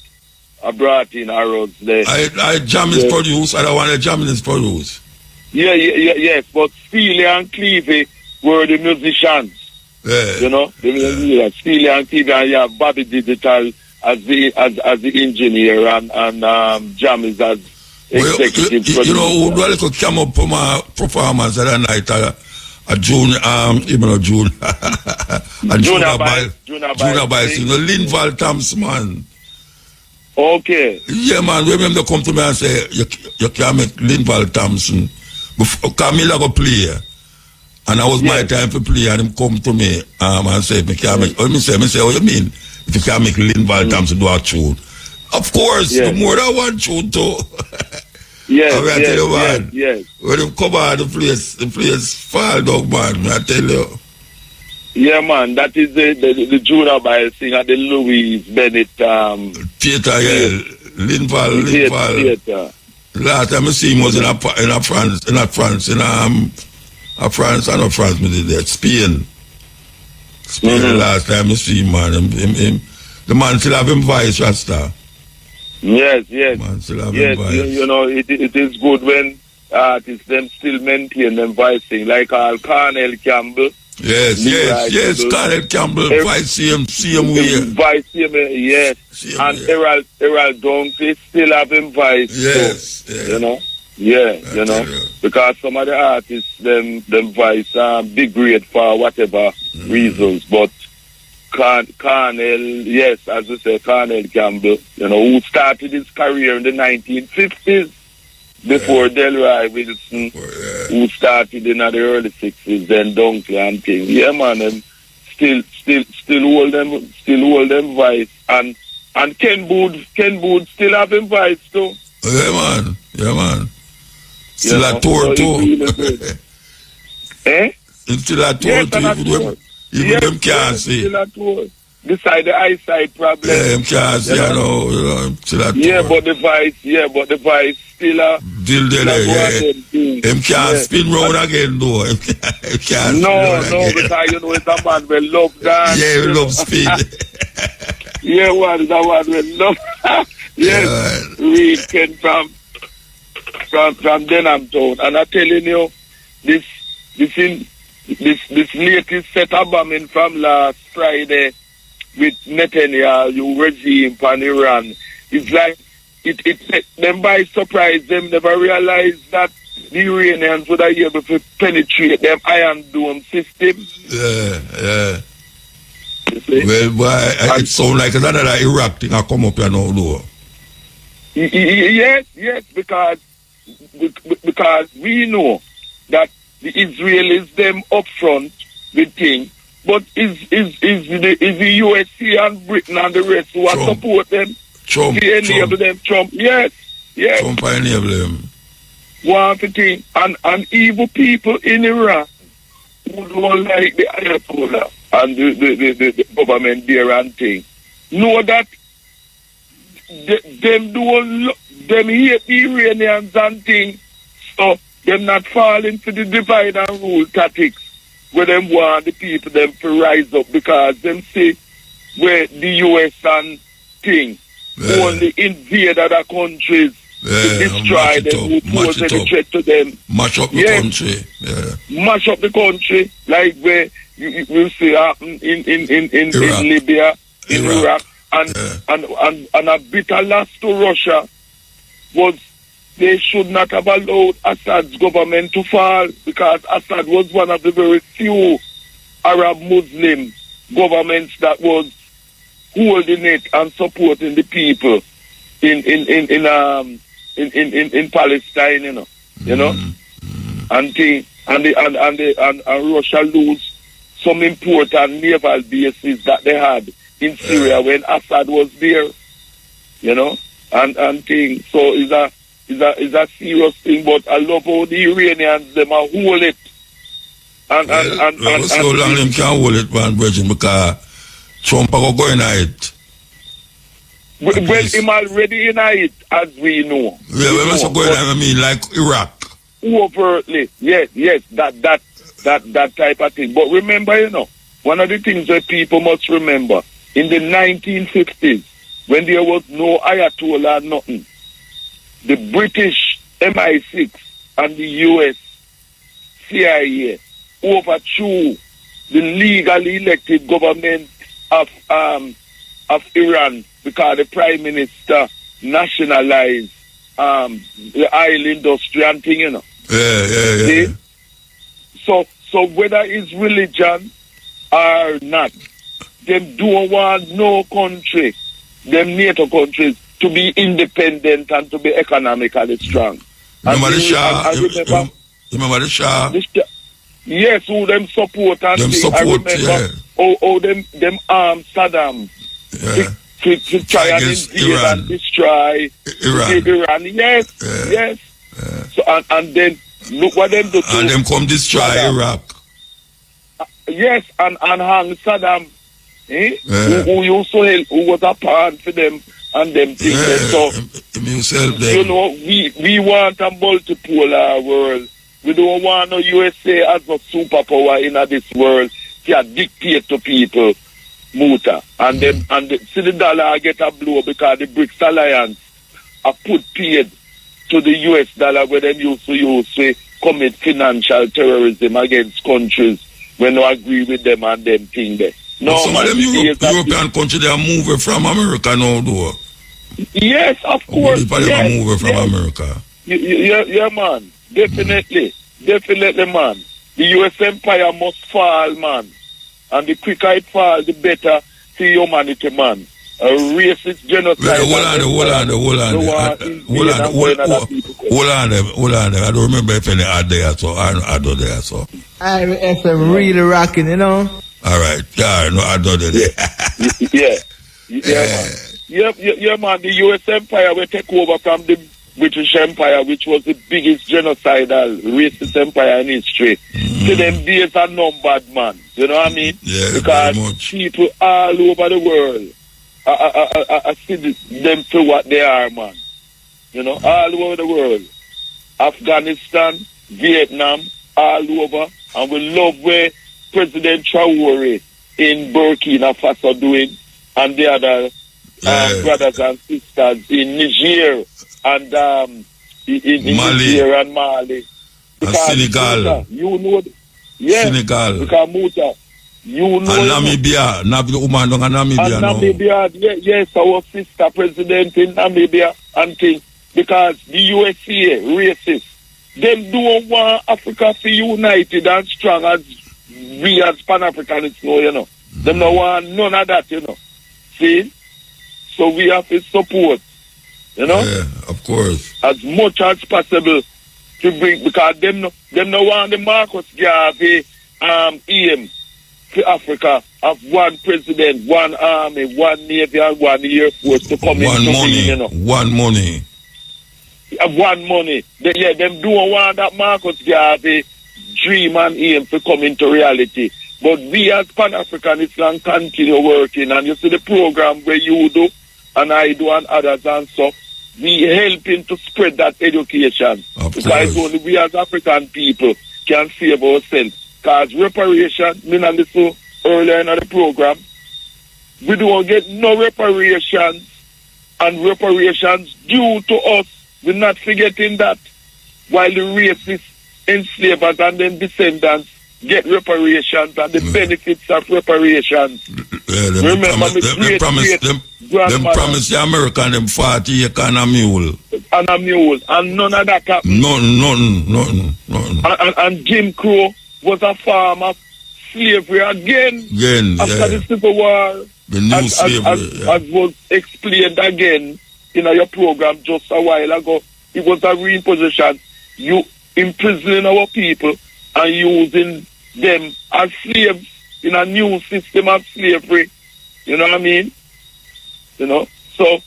I brought in Arrows there. I Jammies produce, I don't want to Jammies produce. Yes, but Steely and Clevey were the musicians. Yeah. You know, Steely and Clevey, and you have Bobby Digital as the engineer and Jammies as executive producer. You know, who really could come up for my performance at night at June, June. June Bice, you know, Linval Thompson, man. Okay. Yeah, man, remember come to me and say, you can't make Linval Thompson. Camilla go play. And I was my time to play, and him come to me and say, me can't make, me say, what you mean? If you can't make Linval Thompson do a tune. Of course, more than one tune too. Yes. When you come out the place fall down, man, I tell you. Yeah, man, that is the Junior Bible thing at the Louis Bennett theater, yeah. Linval. Theater. Last time I see him was in France, me did that. Spain, the last time I see him, man. The man still have him voice, Rasta. Yes. Man still have him voice. You know, it is good when artists them still maintain them voicing, like Cornell Campbell. Yes, Cornell Campbell, voice same way. Voice same way, yes. And Errol Donkey still have him voice. Yes. You know? Yeah, you know, because some of the artists, them voice big grade for whatever reasons, but Cornell, yes, as you say, Cornell Campbell, you know, who started his career in the 1950s before Delroy Wilson, who started in the early 60s, then Dunkley and things. Yeah, man, and still hold them voice, and Ken Booth still have him voice too. Yeah, man. Still a tour too. Still a tour too. Even them can't see. Still a tour. Beside the eyesight problem. Yeah, them can't see, you know, still a tour. Yeah, but the voice still a... Still there, Them can't spin round again, though. No, because you know it's a man will love that. Yeah, we love speed. Yeah, one will love. Yes, we came from Denham Town, and I'm telling you, this latest set of bombing from last Friday with Netanyahu regime and Iran, it's like it them by surprise. Them never realized that the Iranians would be able to penetrate them Iron Dome system. Yeah. Well, boy, it sounds like another Iraq thing I come up here now, though. Yes, because we know that the Israelis them up front with things, but is the USA and Britain and the rest who are support them? Trump. Enable them, Trump. Yes. Trump enable them. want to think, and evil people in Iran who don't like the Ayatollah and the government there and thing, know that them hate the Iranians and thing, so them not fall into the divide and rule tactics where them want the people them to rise up because them see where the US and thing only invade other countries to destroy them who pose a threat to them. Mash up the country. Mash up the country, like where you see happen in Libya, in Iraq, and a bitter loss to Russia was they should not have allowed Assad's government to fall because Assad was one of the very few Arab Muslim governments that was holding it and supporting the people in Palestine, you know, and Russia lose some important naval bases that they had in Syria when Assad was there, you know, and thing. So it's a serious thing, but I love how the Iranians them are hold it. And so long them can't hold it, man, Virgin, because Trump are going at it. Well, him already in it, as we know. Yeah, well, what's going on? I mean, like Iraq. Overtly, yes, that type of thing. But remember, you know, one of the things that people must remember, in the 1950s, when there was no Ayatollah, nothing, the British MI6 and the US CIA overthrew the legally elected government of Iran because the Prime Minister nationalized the oil industry and thing, you know. Yeah. So whether it's religion or not, them don't want no country, them NATO countries, to be independent and to be economically strong. Remember the Shah? Remember the Shah? Yes, who them support and them thing. support, how them arm Saddam to try and invade and destroy Iran. Yes. So and then look what them do. And them come destroy Iraq. Yes, and hang Saddam, who used to help, who was a pawn for them and them things. So you know, we want a multipolar world. We don't want no USA as a superpower in this world to dictate to people, Muta. And see the dollar get a blow because the BRICS alliance are put paid to the US dollar where them used to use to commit financial terrorism against countries when they agree with them and them thing there. No, some of them European countries they are moving from America now, though. Yes, of course. Yes, moving from America. Yeah, man. Definitely, man. The US empire must fall, man. And the quicker it falls, the better for humanity, man. A racist genocide. Hold on. I don't remember if any ad there, so I don't there, so. FM really rocking, you know. All right. Yeah, no, I don't there. Yeah, man. The US empire will take over from the British Empire, which was the biggest genocidal racist empire in history. So them days are numbered, man. You know what I mean? Yeah, because people all over the world I see them for what they are, man. You know, all over the world. Afghanistan, Vietnam, all over. And we love where President Traore in Burkina Faso doing, and the other brothers and sisters in Niger and in Niger and Mali. Because Senegal. You know, Senegal. Because Muta, you know. And Namibia. Namibia, yes, our sister president in Namibia and things. Because the USA, racist, them don't want Africa to be united and strong as we as Pan-Africanists know, you know. Them don't want none of that, you know. See? So we have to support, you know? Yeah, of course. As much as possible to bring, because them no want the Marcus Garvey aim for Africa of one president, one army, one navy, and one air force to come one into money, being, you know. One money. want money. Them don't want that Marcus Garvey dream and aim to come into reality. But we as Pan-Africanists can continue working, and you see the program where you do and I do and others and so we helping to spread that education. Because only we as African people can save ourselves. Because reparation, me and listen earlier in the program, we don't get no reparations, and reparations due to us. We're not forgetting that. While the racists, enslavers and then descendants get reparations and the benefits of reparations. Remember them promise the American them 40 acres and a mule. And none of that happened. Nothing. And Jim Crow was a form of slavery again after the Civil War. The new slavery. As was explained again in your program just a while ago, it was a reimposition. You imprisoning our people and using them as slaves in a new system of slavery. You know what I mean? You know? So,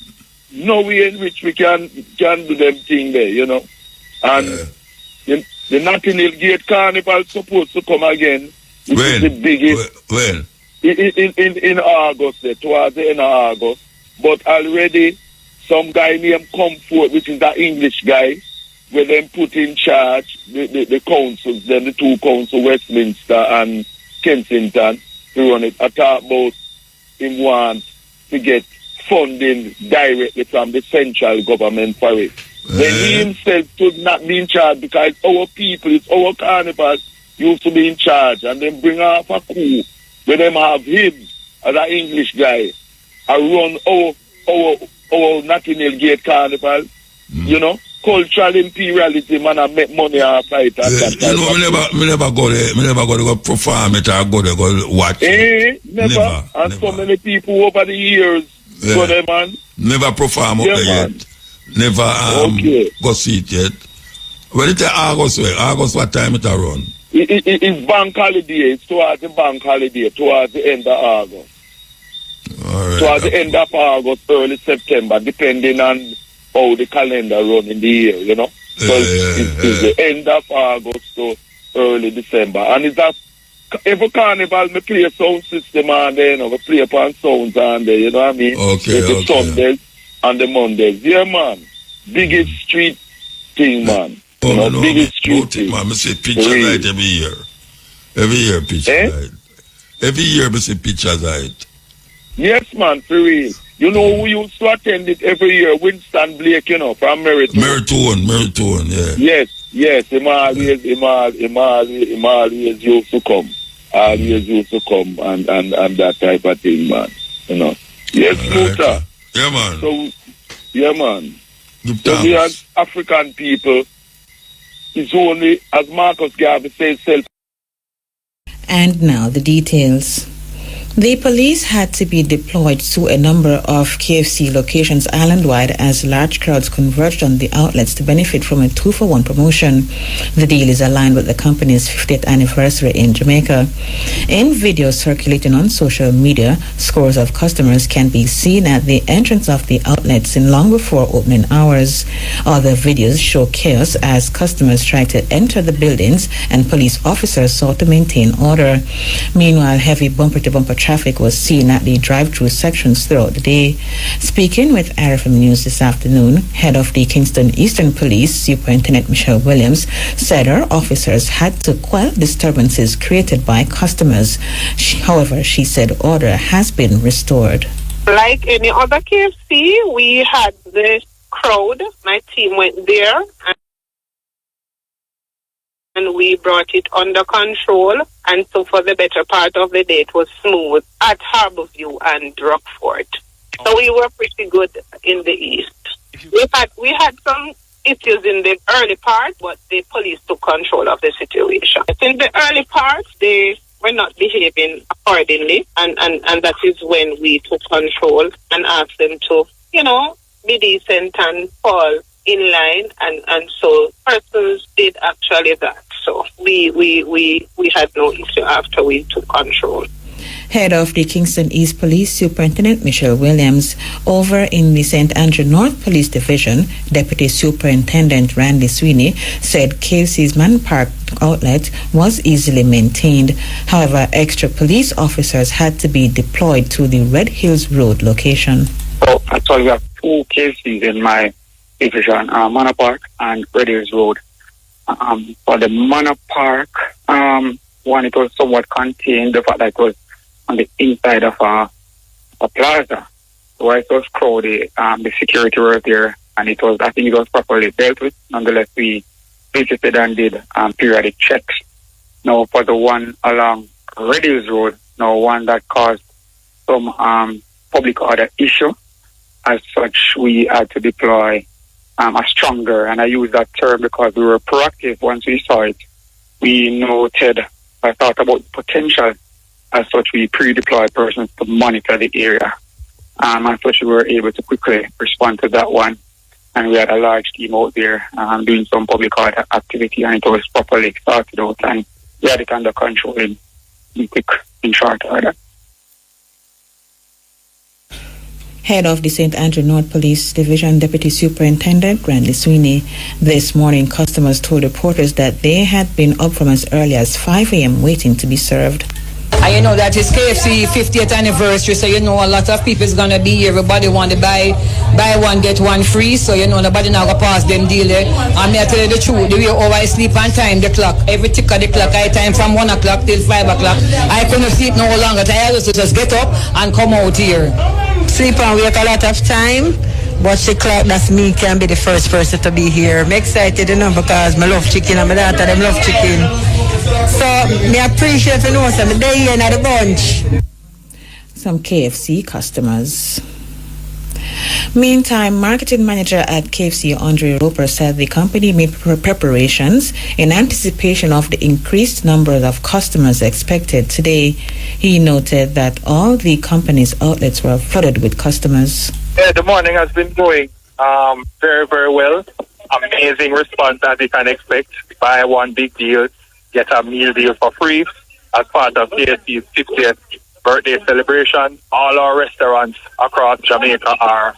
no way in which we can do them thing there, you know? And the Notting Hill Gate Carnival supposed to come again. Which is the biggest. When? In August, towards the end of August. But already, some guy named Comfort, which is the English guy, where them put in charge the councils, then the two councils, Westminster and Kensington, to run it. I talk about him want to get funding directly from the central government for it. Then he himself should not be in charge because our people, it's our carnival, used to be in charge, and then bring off a coup where them have him as an English guy and run our Notting Hill Gate Carnival, you know? Cultural imperialism and I make money off it. You know, me never go there. Me never go perform it or go there go watch. Never. And so many people over the years go there, man. Never perform up there yet. Never go see it yet. When it's August, August what time it run? It's bank holiday. It's towards the bank holiday, towards the end of August. Right, towards the end of August, early September, depending on how the calendar run in the year, you know. So it's the end of August to early December. And it's every carnival, me play a sound system on there, you know, we play upon sounds on there, you know what I mean? The Sundays and the Mondays. Yeah, man. Biggest street thing, man. Biggest street thing. Man, I see pictures right every year. Every year pictures right. Every year I see pictures right. Yes, man, for real. You know who used to attend it every year? Winston Blake, you know, from Meriton, yeah. Yes, him always used to come. Always used to come and that type of thing, man. You know. Yes, Muta. Yeah, man. So, yeah, man. So we as African people, it's only, as Marcus Garvey says, self. And now the details. The police had to be deployed to a number of KFC locations island-wide as large crowds converged on the outlets to benefit from a 2-for-1 promotion. The deal is aligned with the company's 50th anniversary in Jamaica. In videos circulating on social media, scores of customers can be seen at the entrance of the outlets in long before opening hours. Other videos show chaos as customers try to enter the buildings and police officers sought to maintain order. Meanwhile, heavy bumper-to-bumper traffic was seen at the drive-through sections throughout the day. Speaking with RFM News this afternoon, head of the Kingston Eastern Police, Superintendent Michelle Williams, said her officers had to quell disturbances created by customers. However, she said order has been restored. Like any other KFC, we had the crowd. My team went there and we brought it under control, and so for the better part of the day it was smooth at Harborview and Rockford. So we were pretty good in the east. We had some issues in the early part, but the police took control of the situation. In the early part, they were not behaving accordingly, and that is when we took control and asked them to, you know, be decent and fall in line, and so persons did actually that. So we had no issue after we took control. Head of the Kingston East Police, Superintendent Michelle Williams, over in the St. Andrew North Police Division, Deputy Superintendent Randy Sweeney, said KFC's Man Park outlet was easily maintained. However, extra police officers had to be deployed to the Red Hills Road location. So actually, we have 2 KFCs in my division, Manor Park and Red Hills Road. For the Manor Park, one, it was somewhat contained, the fact that it was on the inside of a plaza. So it was crowded, the security were there, and I think it was properly dealt with. Nonetheless, we visited and did periodic checks. Now, for the one along Red Hills Road, one that caused some public order issue, as such, we had to deploy a stronger, and I use that term because we were proactive once we saw it. We noted, I thought about the potential. As such, we pre-deployed persons to monitor the area. As such, we were able to quickly respond to that one. And we had a large team out there doing some public order activity, and it was properly started out, and we had it under control in short order. Head of the St. Andrew North Police Division, Deputy Superintendent Randy Sweeney. This morning, customers told reporters that they had been up from as early as 5 a.m. waiting to be served. And you know that it's KFC 50th anniversary, so you know a lot of people is going to be here. Everybody want to buy one, get one free, so you know nobody now going to pass them deal there. And me I tell you the truth, the way over I sleep on time, the clock, every tick of the clock, I time from 1 o'clock till 5 o'clock. I couldn't sleep no longer. I used to just get up and come out here. Sleep and wake a lot of time. Watch the clock, that's me, can be the first person to be here. I'm excited, you know, because I love chicken and my daughter, them love chicken. So, I appreciate you know, some day here in the bunch. Some KFC customers. Meantime, marketing manager at KFC, Andre Roper, said the company made preparations in anticipation of the increased number of customers expected today. He noted that all the company's outlets were flooded with customers. Yeah, the morning has been going very, very well. Amazing response as you can expect. Buy one big deal, get a meal deal for free as part of KFC's 50th birthday celebration. All our restaurants across Jamaica are,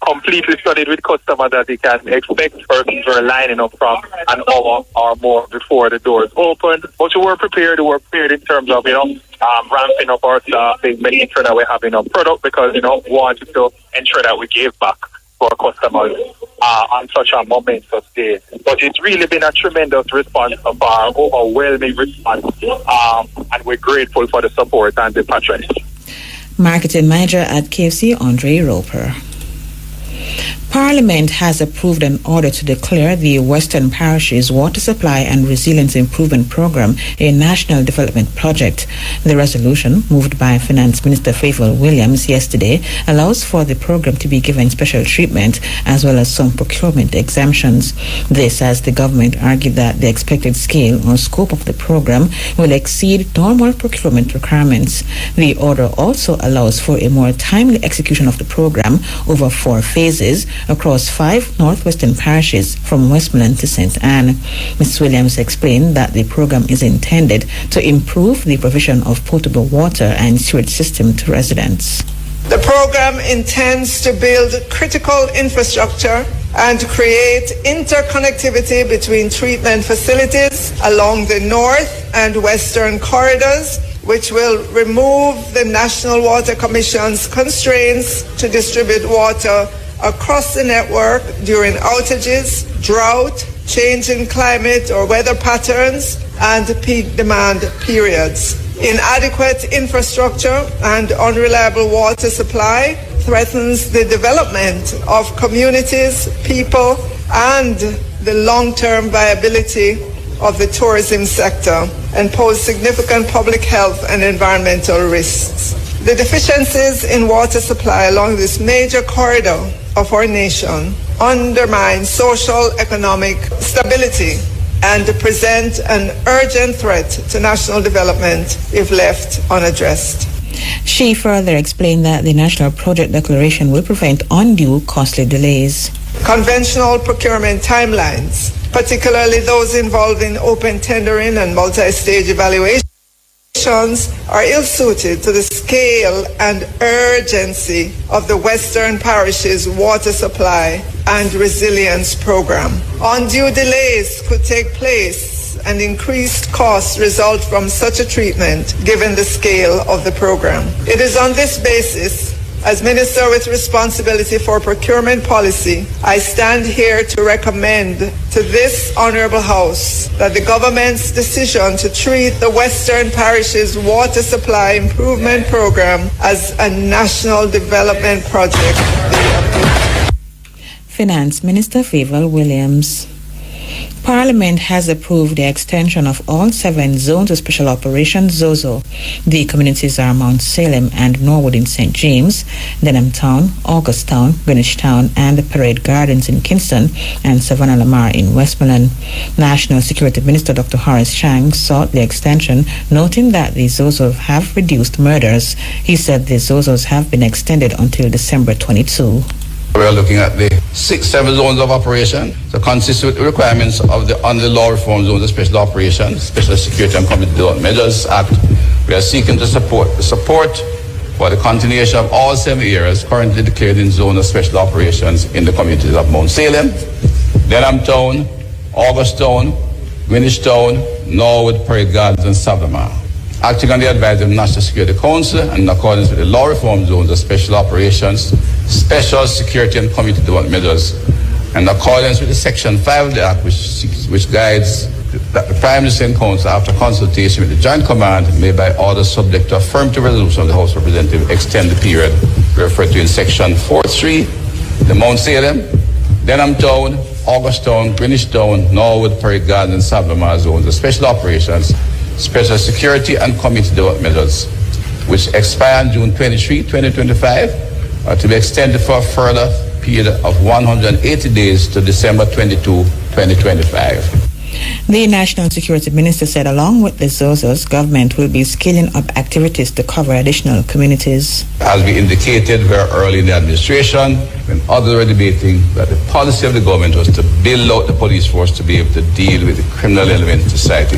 completely flooded with customers as you can expect. Persons were lining up from an hour or more before the doors opened. But we were prepared. We were prepared in terms of, ramping up our staffing, making sure that we have enough product because, we wanted to ensure that we gave back to our customers on such a momentous day. But it's really been a tremendous response of our overwhelming response, and we're grateful for the support and the patronage. Marketing manager at KFC, Andre Roper. Parliament has approved an order to declare the Western Parishes Water Supply and Resilience Improvement Programme a national development project. The resolution, moved by Finance Minister Favour Williams yesterday, allows for the programme to be given special treatment as well as some procurement exemptions. This as the government argued that the expected scale or scope of the programme will exceed normal procurement requirements. The order also allows for a more timely execution of the programme over 4 phases across 5 northwestern parishes from Westmoreland to St. Anne. Ms. Williams explained that the program is intended to improve the provision of potable water and sewage system to residents. The program intends to build critical infrastructure and create interconnectivity between treatment facilities along the north and western corridors, which will remove the National Water Commission's constraints to distribute water across the network during outages, drought, change in climate or weather patterns, and peak demand periods. Inadequate infrastructure and unreliable water supply threatens the development of communities, people, and the long-term viability of the tourism sector and pose significant public health and environmental risks. The deficiencies in water supply along this major corridor of our nation undermine social economic stability and present an urgent threat to national development if left unaddressed. She further explained that the national project declaration will prevent undue costly delays. Conventional procurement timelines, particularly those involving open tendering and multi-stage evaluation, are ill-suited to the scale and urgency of the Western Parish's water supply and resilience program. Undue delays could take place and increased costs result from such a treatment given the scale of the program. It is on this basis, as Minister with responsibility for procurement policy, I stand here to recommend to this Honourable House that the government's decision to treat the Western Parish's water supply improvement program as a national development project. Finance Minister Favour Williams. Parliament has approved the extension of all 7 zones of special operations ZOZO. The communities are Mount Salem and Norwood in St. James, Denham Town, Augustown, Greenwich Town, and the Parade Gardens in Kingston, and Savannah Lamar in Westmoreland. National Security Minister Dr. Horace Chang sought the extension, noting that the ZOZO have reduced murders. He said the ZOZOs have been extended until December 22. We are looking at the 7 zones of operation, the consistent with the requirements of the under law reform zones of special operations, Special Security and Community Development Measures Act. We are seeking to support for the continuation of all 7 areas currently declared in zone of special operations in the communities of Mount Salem, Denham Town, Augustown, Greenwich Town, Norwood, Parade Gardens, and Savannah. Acting on the advice of the National Security Council and in accordance with the law reform zones of special operations, Special Security and Community Development Measures, and in accordance with the Section 5 of the Act, which guides that the Prime Minister and Council, after consultation with the Joint Command, may by order subject to affirmative resolution of the House of Representatives extend the period referred to in Section 4.3, the Mount Salem, Denham Town, Augustown, Greenwich Town, Norwood, Parade Gardens, and Savannah zones of special operations, Special Security and Community Development Measures, which expire on June 23, 2025, are to be extended for a further period of 180 days to December 22, 2025. The National Security Minister said along with the ZOZOs, government will be scaling up activities to cover additional communities. As we indicated very early in the administration, when others were debating that the policy of the government was to build out the police force to be able to deal with the criminal element in society.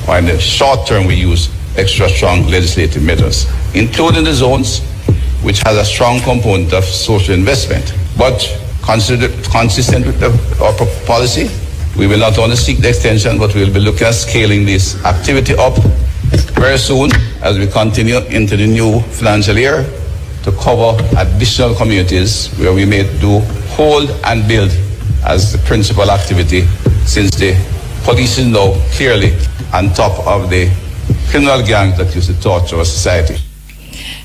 Or in the short term, we use extra strong legislative measures, including the zones, which has a strong component of social investment. But consistent with our policy, we will not only seek the extension, but we will be looking at scaling this activity up very soon as we continue into the new financial year to cover additional communities where we may do hold and build as the principal activity, since the police is now clearly on top of the criminal gangs that used to torture our society.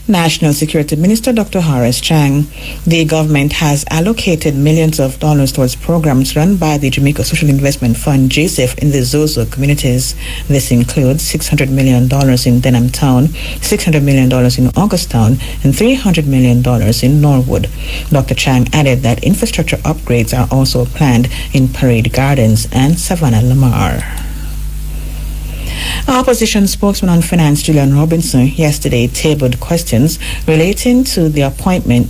National Security Minister Dr. Horace Chang. The government has allocated millions of dollars towards programs run by the Jamaica Social Investment Fund, JSIF, in the ZOZO communities. This includes $600 million in Denham Town, $600 million in Augustown, and $300 million in Norwood. Dr. Chang added that infrastructure upgrades are also planned in Parade Gardens and Savannah Lamar. Opposition spokesman on finance Julian Robinson yesterday tabled questions relating to the appointment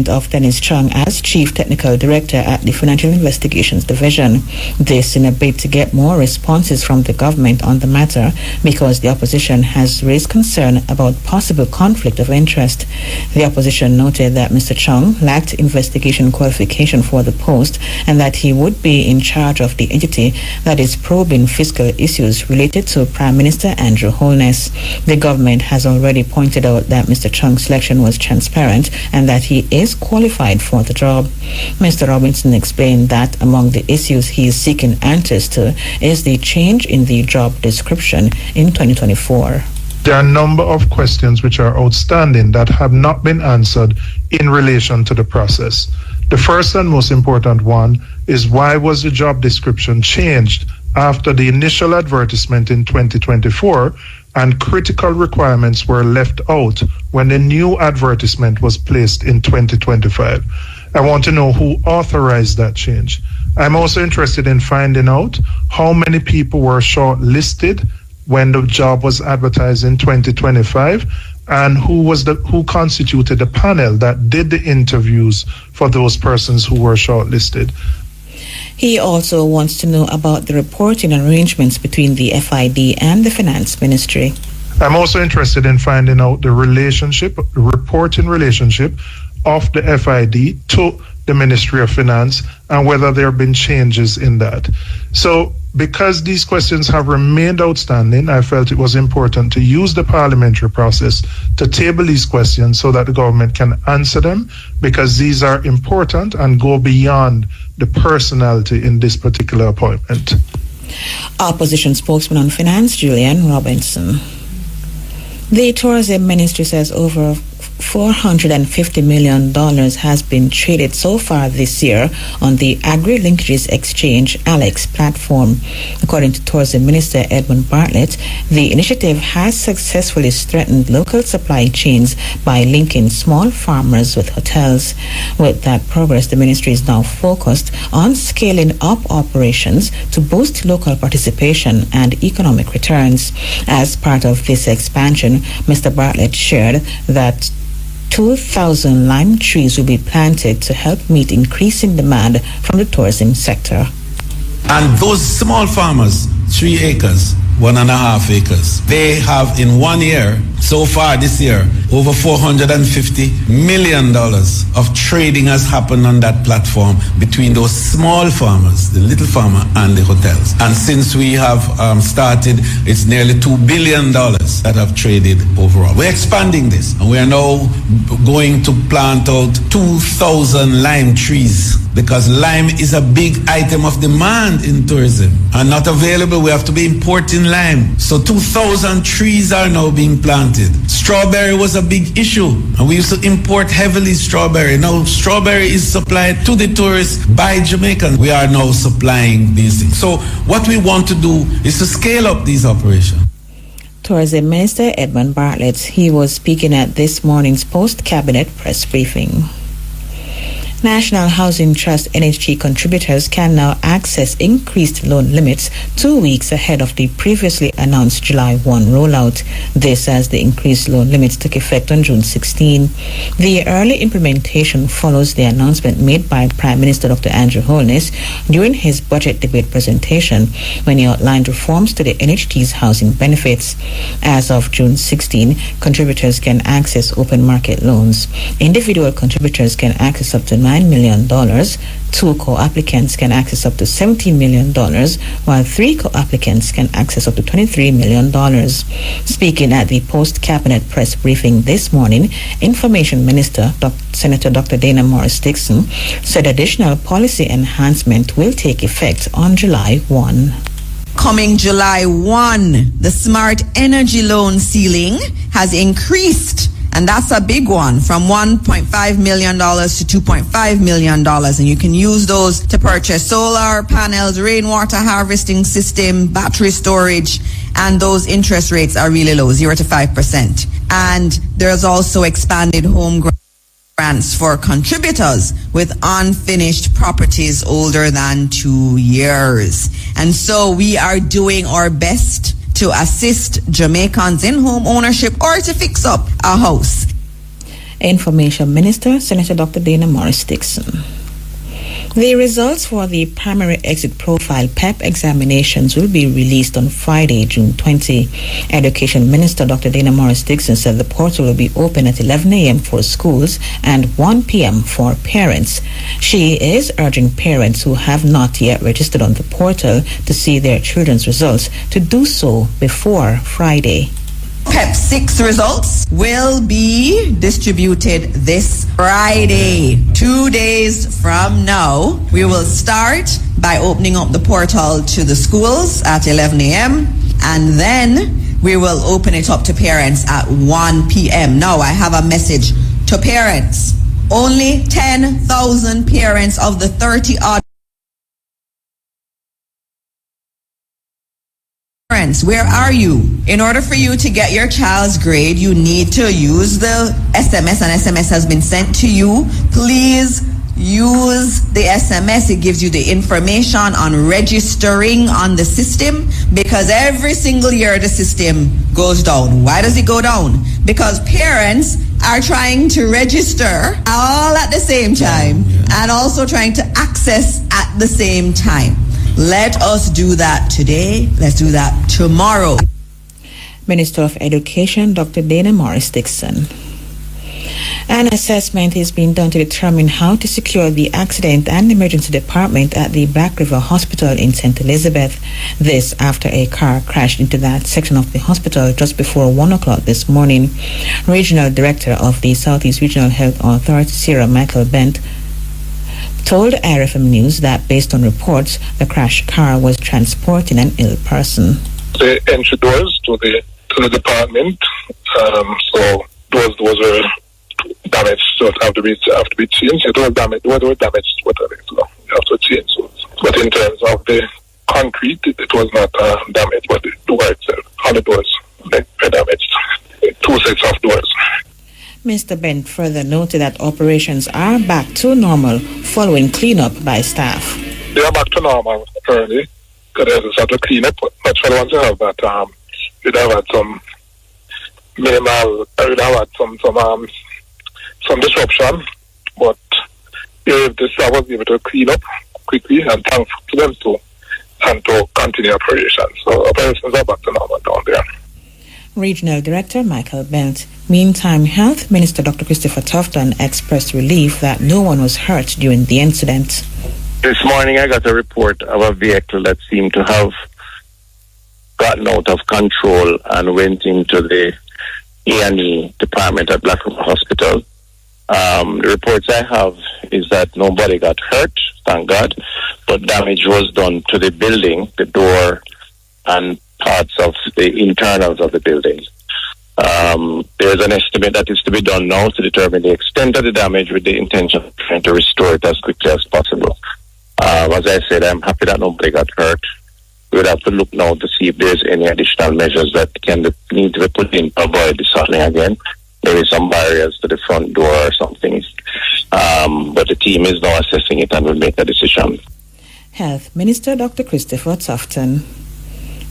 of Dennis Chung as Chief Technical Director at the Financial Investigations Division. This in a bid to get more responses from the government on the matter, because the opposition has raised concern about possible conflict of interest. The opposition noted that Mr. Chung lacked investigation qualification for the post and that he would be in charge of the entity that is probing fiscal issues related to Prime Minister Andrew Holness. The government has already pointed out that Mr. Chung's selection was transparent and that he is qualified for the job. Mr. Robinson explained that among the issues he is seeking answers to is the change in the job description in 2024. There are a number of questions which are outstanding that have not been answered in relation to the process. The first and most important one is, why was the job description changed after the initial advertisement in 2024 and critical requirements were left out when the new advertisement was placed in 2025? I want to know who authorized that change. I'm also interested in finding out how many people were shortlisted when the job was advertised in 2025, and who constituted the panel that did the interviews for those persons who were shortlisted. He also wants to know about the reporting arrangements between the FID and the Finance Ministry. I'm also interested in finding out the reporting relationship of the FID to the Ministry of Finance and whether there have been changes in that. So, because these questions have remained outstanding, I felt it was important to use the parliamentary process to table these questions so that the government can answer them, because these are important and go beyond the personality in this particular appointment. Opposition spokesman on finance, Julian Robinson. The tourism ministry says over $450 million has been traded so far this year on the Agri-Linkages Exchange Alex platform. According to Tourism Minister Edmund Bartlett, the initiative has successfully strengthened local supply chains by linking small farmers with hotels. With that progress, the ministry is now focused on scaling up operations to boost local participation and economic returns. As part of this expansion, Mr. Bartlett shared that 2,000 lime trees will be planted to help meet increasing demand from the tourism sector. And those small farmers, 3 acres, 1.5 acres, they have in 1 year, so far this year, over $450 million of trading has happened on that platform between those small farmers, the little farmer, and the hotels. And since we have started, it's nearly $2 billion that have traded overall. We're expanding this, and we are now going to plant out 2,000 lime trees, because lime is a big item of demand in tourism and not available. We have to be importing lime. So 2,000 trees are now being planted. Strawberry was a big issue, and we used to import heavily strawberry. Now strawberry is supplied to the tourists by Jamaicans. We are now supplying these things. So what we want to do is to scale up these operations. Tourism Minister Edmund Bartlett, he was speaking at this morning's post-cabinet press briefing. National Housing Trust NHT contributors can now access increased loan limits 2 weeks ahead of the previously announced July 1 rollout. This as the increased loan limits took effect on June 16. The early implementation follows the announcement made by Prime Minister Dr. Andrew Holness during his budget debate presentation when he outlined reforms to the NHT's housing benefits. As of June 16, contributors can access open market loans. Individual contributors can access up to $9 million. 2 co-applicants can access up to $17 million, while 3 co-applicants can access up to $23 million. Speaking at the post-cabinet press briefing this morning, Information Minister Senator Dr. Dana Morris-Dixon said additional policy enhancement will take effect on July 1. Coming July 1, the smart energy loan ceiling has increased, and that's a big one, from $1.5 million to $2.5 million. And you can use those to purchase solar panels, rainwater harvesting system, battery storage, and those interest rates are really low, 0 to 5%. And there's also expanded home grants for contributors with unfinished properties older than 2 years. And so we are doing our best to assist Jamaicans in home ownership or to fix up a house. Information Minister Senator Dr. Dana Morris-Dixon. The results for the Primary Exit Profile PEP examinations will be released on Friday, June 20. Education Minister Dr. Dana Morris-Dixon said the portal will be open at 11 a.m. for schools and 1 p.m. for parents. She is urging parents who have not yet registered on the portal to see their children's results to do so before Friday. PEP 6 results will be distributed this Friday, 2 days from now. We will start by opening up the portal to the schools at 11 a.m. and then we will open it up to parents at 1 p.m. Now, I have a message to parents. Only 10,000 parents of the 30-odd parents, where are you? In order for you to get your child's grade, you need to use the SMS, and SMS has been sent to you. Please use the SMS. It gives you the information on registering on the system, because every single year the system goes down. Why does it go down? Because parents are trying to register all at the same time and also trying to access at the same time. Let us do that today. Let's do that tomorrow. Minister of Education, Dr. Dana Morris Dixon. An assessment is being done to determine how to secure the accident and emergency department at the Black River Hospital in St. Elizabeth. This after a car crashed into that section of the hospital just before 1 o'clock this morning. Regional Director of the Southeast Regional Health Authority, Sarah Michael Bent, told RFM News that based on reports, the crashed car was transporting an ill person. The entry doors to the department, so those were damaged, so it have to be changed. It was damaged, whatever damaged, whatever, so you have to change those. But in terms of the concrete, it was not damaged, but the door itself, all the doors were damaged. 2 sets of doors. Mr. Bent further noted that operations are back to normal following cleanup by staff. They are back to normal currently, because they just have to clean up, but not sure once you have that, you'd have had some minimal, you'd have had some disruption, but if the staff was able to clean up quickly and thankful to them too, and to continue operations. So operations are back to normal down there. Regional Director Michael Bent. Meantime, Health Minister Dr. Christopher Tufton expressed relief that no one was hurt during the incident. This morning I got a report of a vehicle that seemed to have gotten out of control and went into the A&E department at Black River Hospital. The reports I have is that nobody got hurt, thank God, but damage was done to the building, the door, and parts of the internals of the building. There's an estimate that is to be done now to determine the extent of the damage with the intention of trying to restore it as quickly as possible. As I said, I'm happy that nobody got hurt. We would have to look now to see if there's any additional measures that need to be put in to avoid this happening again. Maybe some barriers to the front door or something. But the team is now assessing it and will make a decision. Health Minister Dr. Christopher Tufton.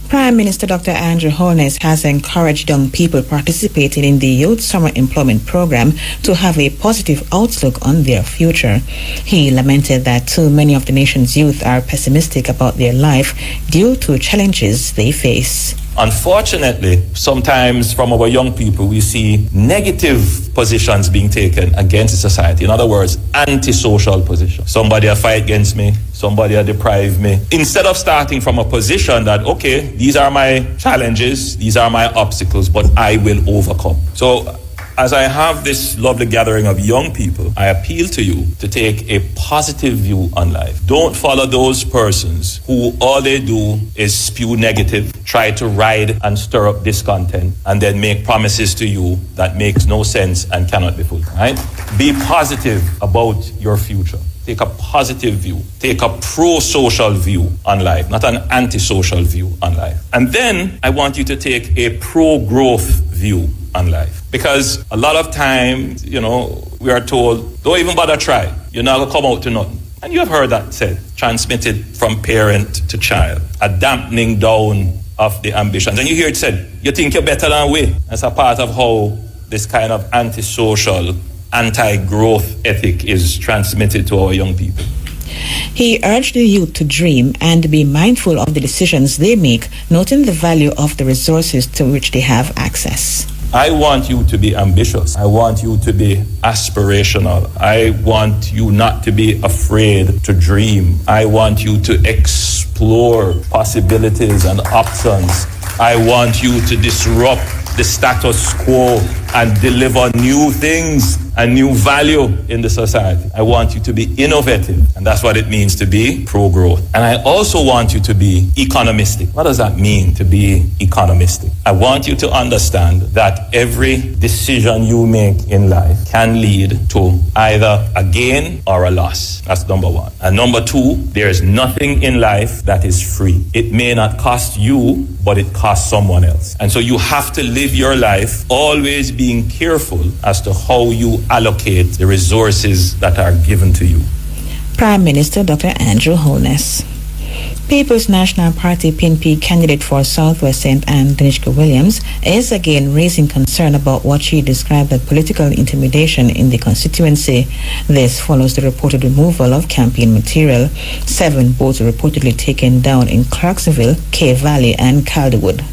Prime Minister Dr. Andrew Holness has encouraged young people participating in the Youth Summer Employment Program to have a positive outlook on their future. He lamented that too many of the nation's youth are pessimistic about their life due to challenges they face. Unfortunately, sometimes from our young people, we see negative positions being taken against society. In other words, antisocial positions. Somebody will fight against me, somebody will deprive me. Instead of starting from a position that, okay, these are my challenges, these are my obstacles, but I will overcome. So, as I have this lovely gathering of young people, I appeal to you to take a positive view on life. Don't follow those persons who all they do is spew negative, try to ride and stir up discontent, and then make promises to you that makes no sense and cannot be fulfilled. Right? Be positive about your future. Take a positive view. Take a pro-social view on life, not an anti-social view on life. And then I want you to take a pro-growth view on life. Because a lot of times, we are told, don't even bother try. You're not going to come out to nothing. And you have heard that said, transmitted from parent to child. A dampening down of the ambitions. And you hear it said, you think you're better than we. That's a part of how this kind of antisocial, anti-growth ethic is transmitted to our young people. He urged the youth to dream and be mindful of the decisions they make, noting the value of the resources to which they have access. I want you to be ambitious. I want you to be aspirational. I want you not to be afraid to dream. I want you to explore possibilities and options. I want you to disrupt the status quo and deliver new things and new value in the society. I want you to be innovative, and that's what it means to be pro-growth. And I also want you to be economistic. What does that mean, to be economistic? I want you to understand that every decision you make in life can lead to either a gain or a loss. That's number one. And number two, there is nothing in life that is free. It may not cost you, but it costs someone else. And so you have to live your life always being careful as to how you allocate the resources that are given to you. Prime Minister Dr. Andrew Holness. People's National Party PNP candidate for Southwest St. Anne, Danishka Williams, is again raising concern about what she described as political intimidation in the constituency. This follows the reported removal of campaign material. 7 boats were reportedly taken down in Clarksville, Cave Valley, and Calderwood.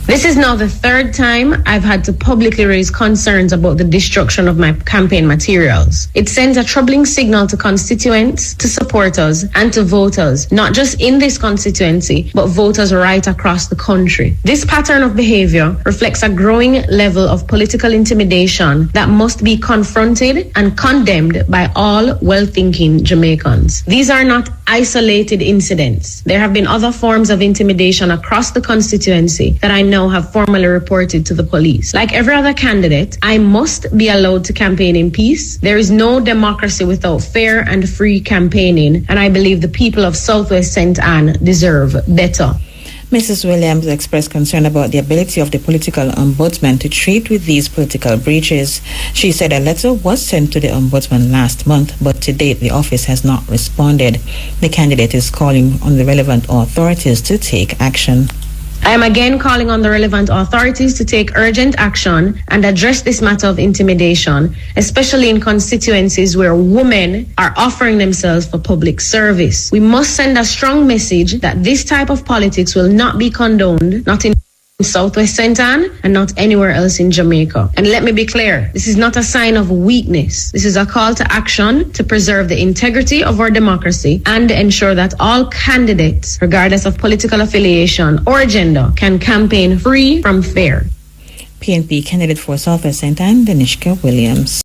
This is now the 3rd time I've had to publicly raise concerns about the destruction of my campaign materials. It sends a troubling signal to constituents, to supporters, and to voters, not just in this constituency, but voters right across the country. This pattern of behavior reflects a growing level of political intimidation that must be confronted and condemned by all well-thinking Jamaicans. These are not isolated incidents. There have been other forms of intimidation across the constituency that I know have formally reported to the police. Like every other candidate, I must be allowed to campaign in peace. There is no democracy without fair and free campaigning, and I believe the people of Southwest St. Anne deserve better. Mrs. Williams expressed concern about the ability of the political ombudsman to treat with these political breaches. She said a letter was sent to the ombudsman last month, but to date the office has not responded. The candidate is calling on the relevant authorities to take action. I am again calling on the relevant authorities to take urgent action and address this matter of intimidation, especially in constituencies where women are offering themselves for public service. We must send a strong message that this type of politics will not be condoned, not in Southwest St. Anne and not anywhere else in Jamaica. And let me be clear, this is not a sign of weakness. This is a call to action to preserve the integrity of our democracy and ensure that all candidates, regardless of political affiliation or gender, can campaign free from fear. PNP candidate for Southwest St. Anne, Danishka Williams.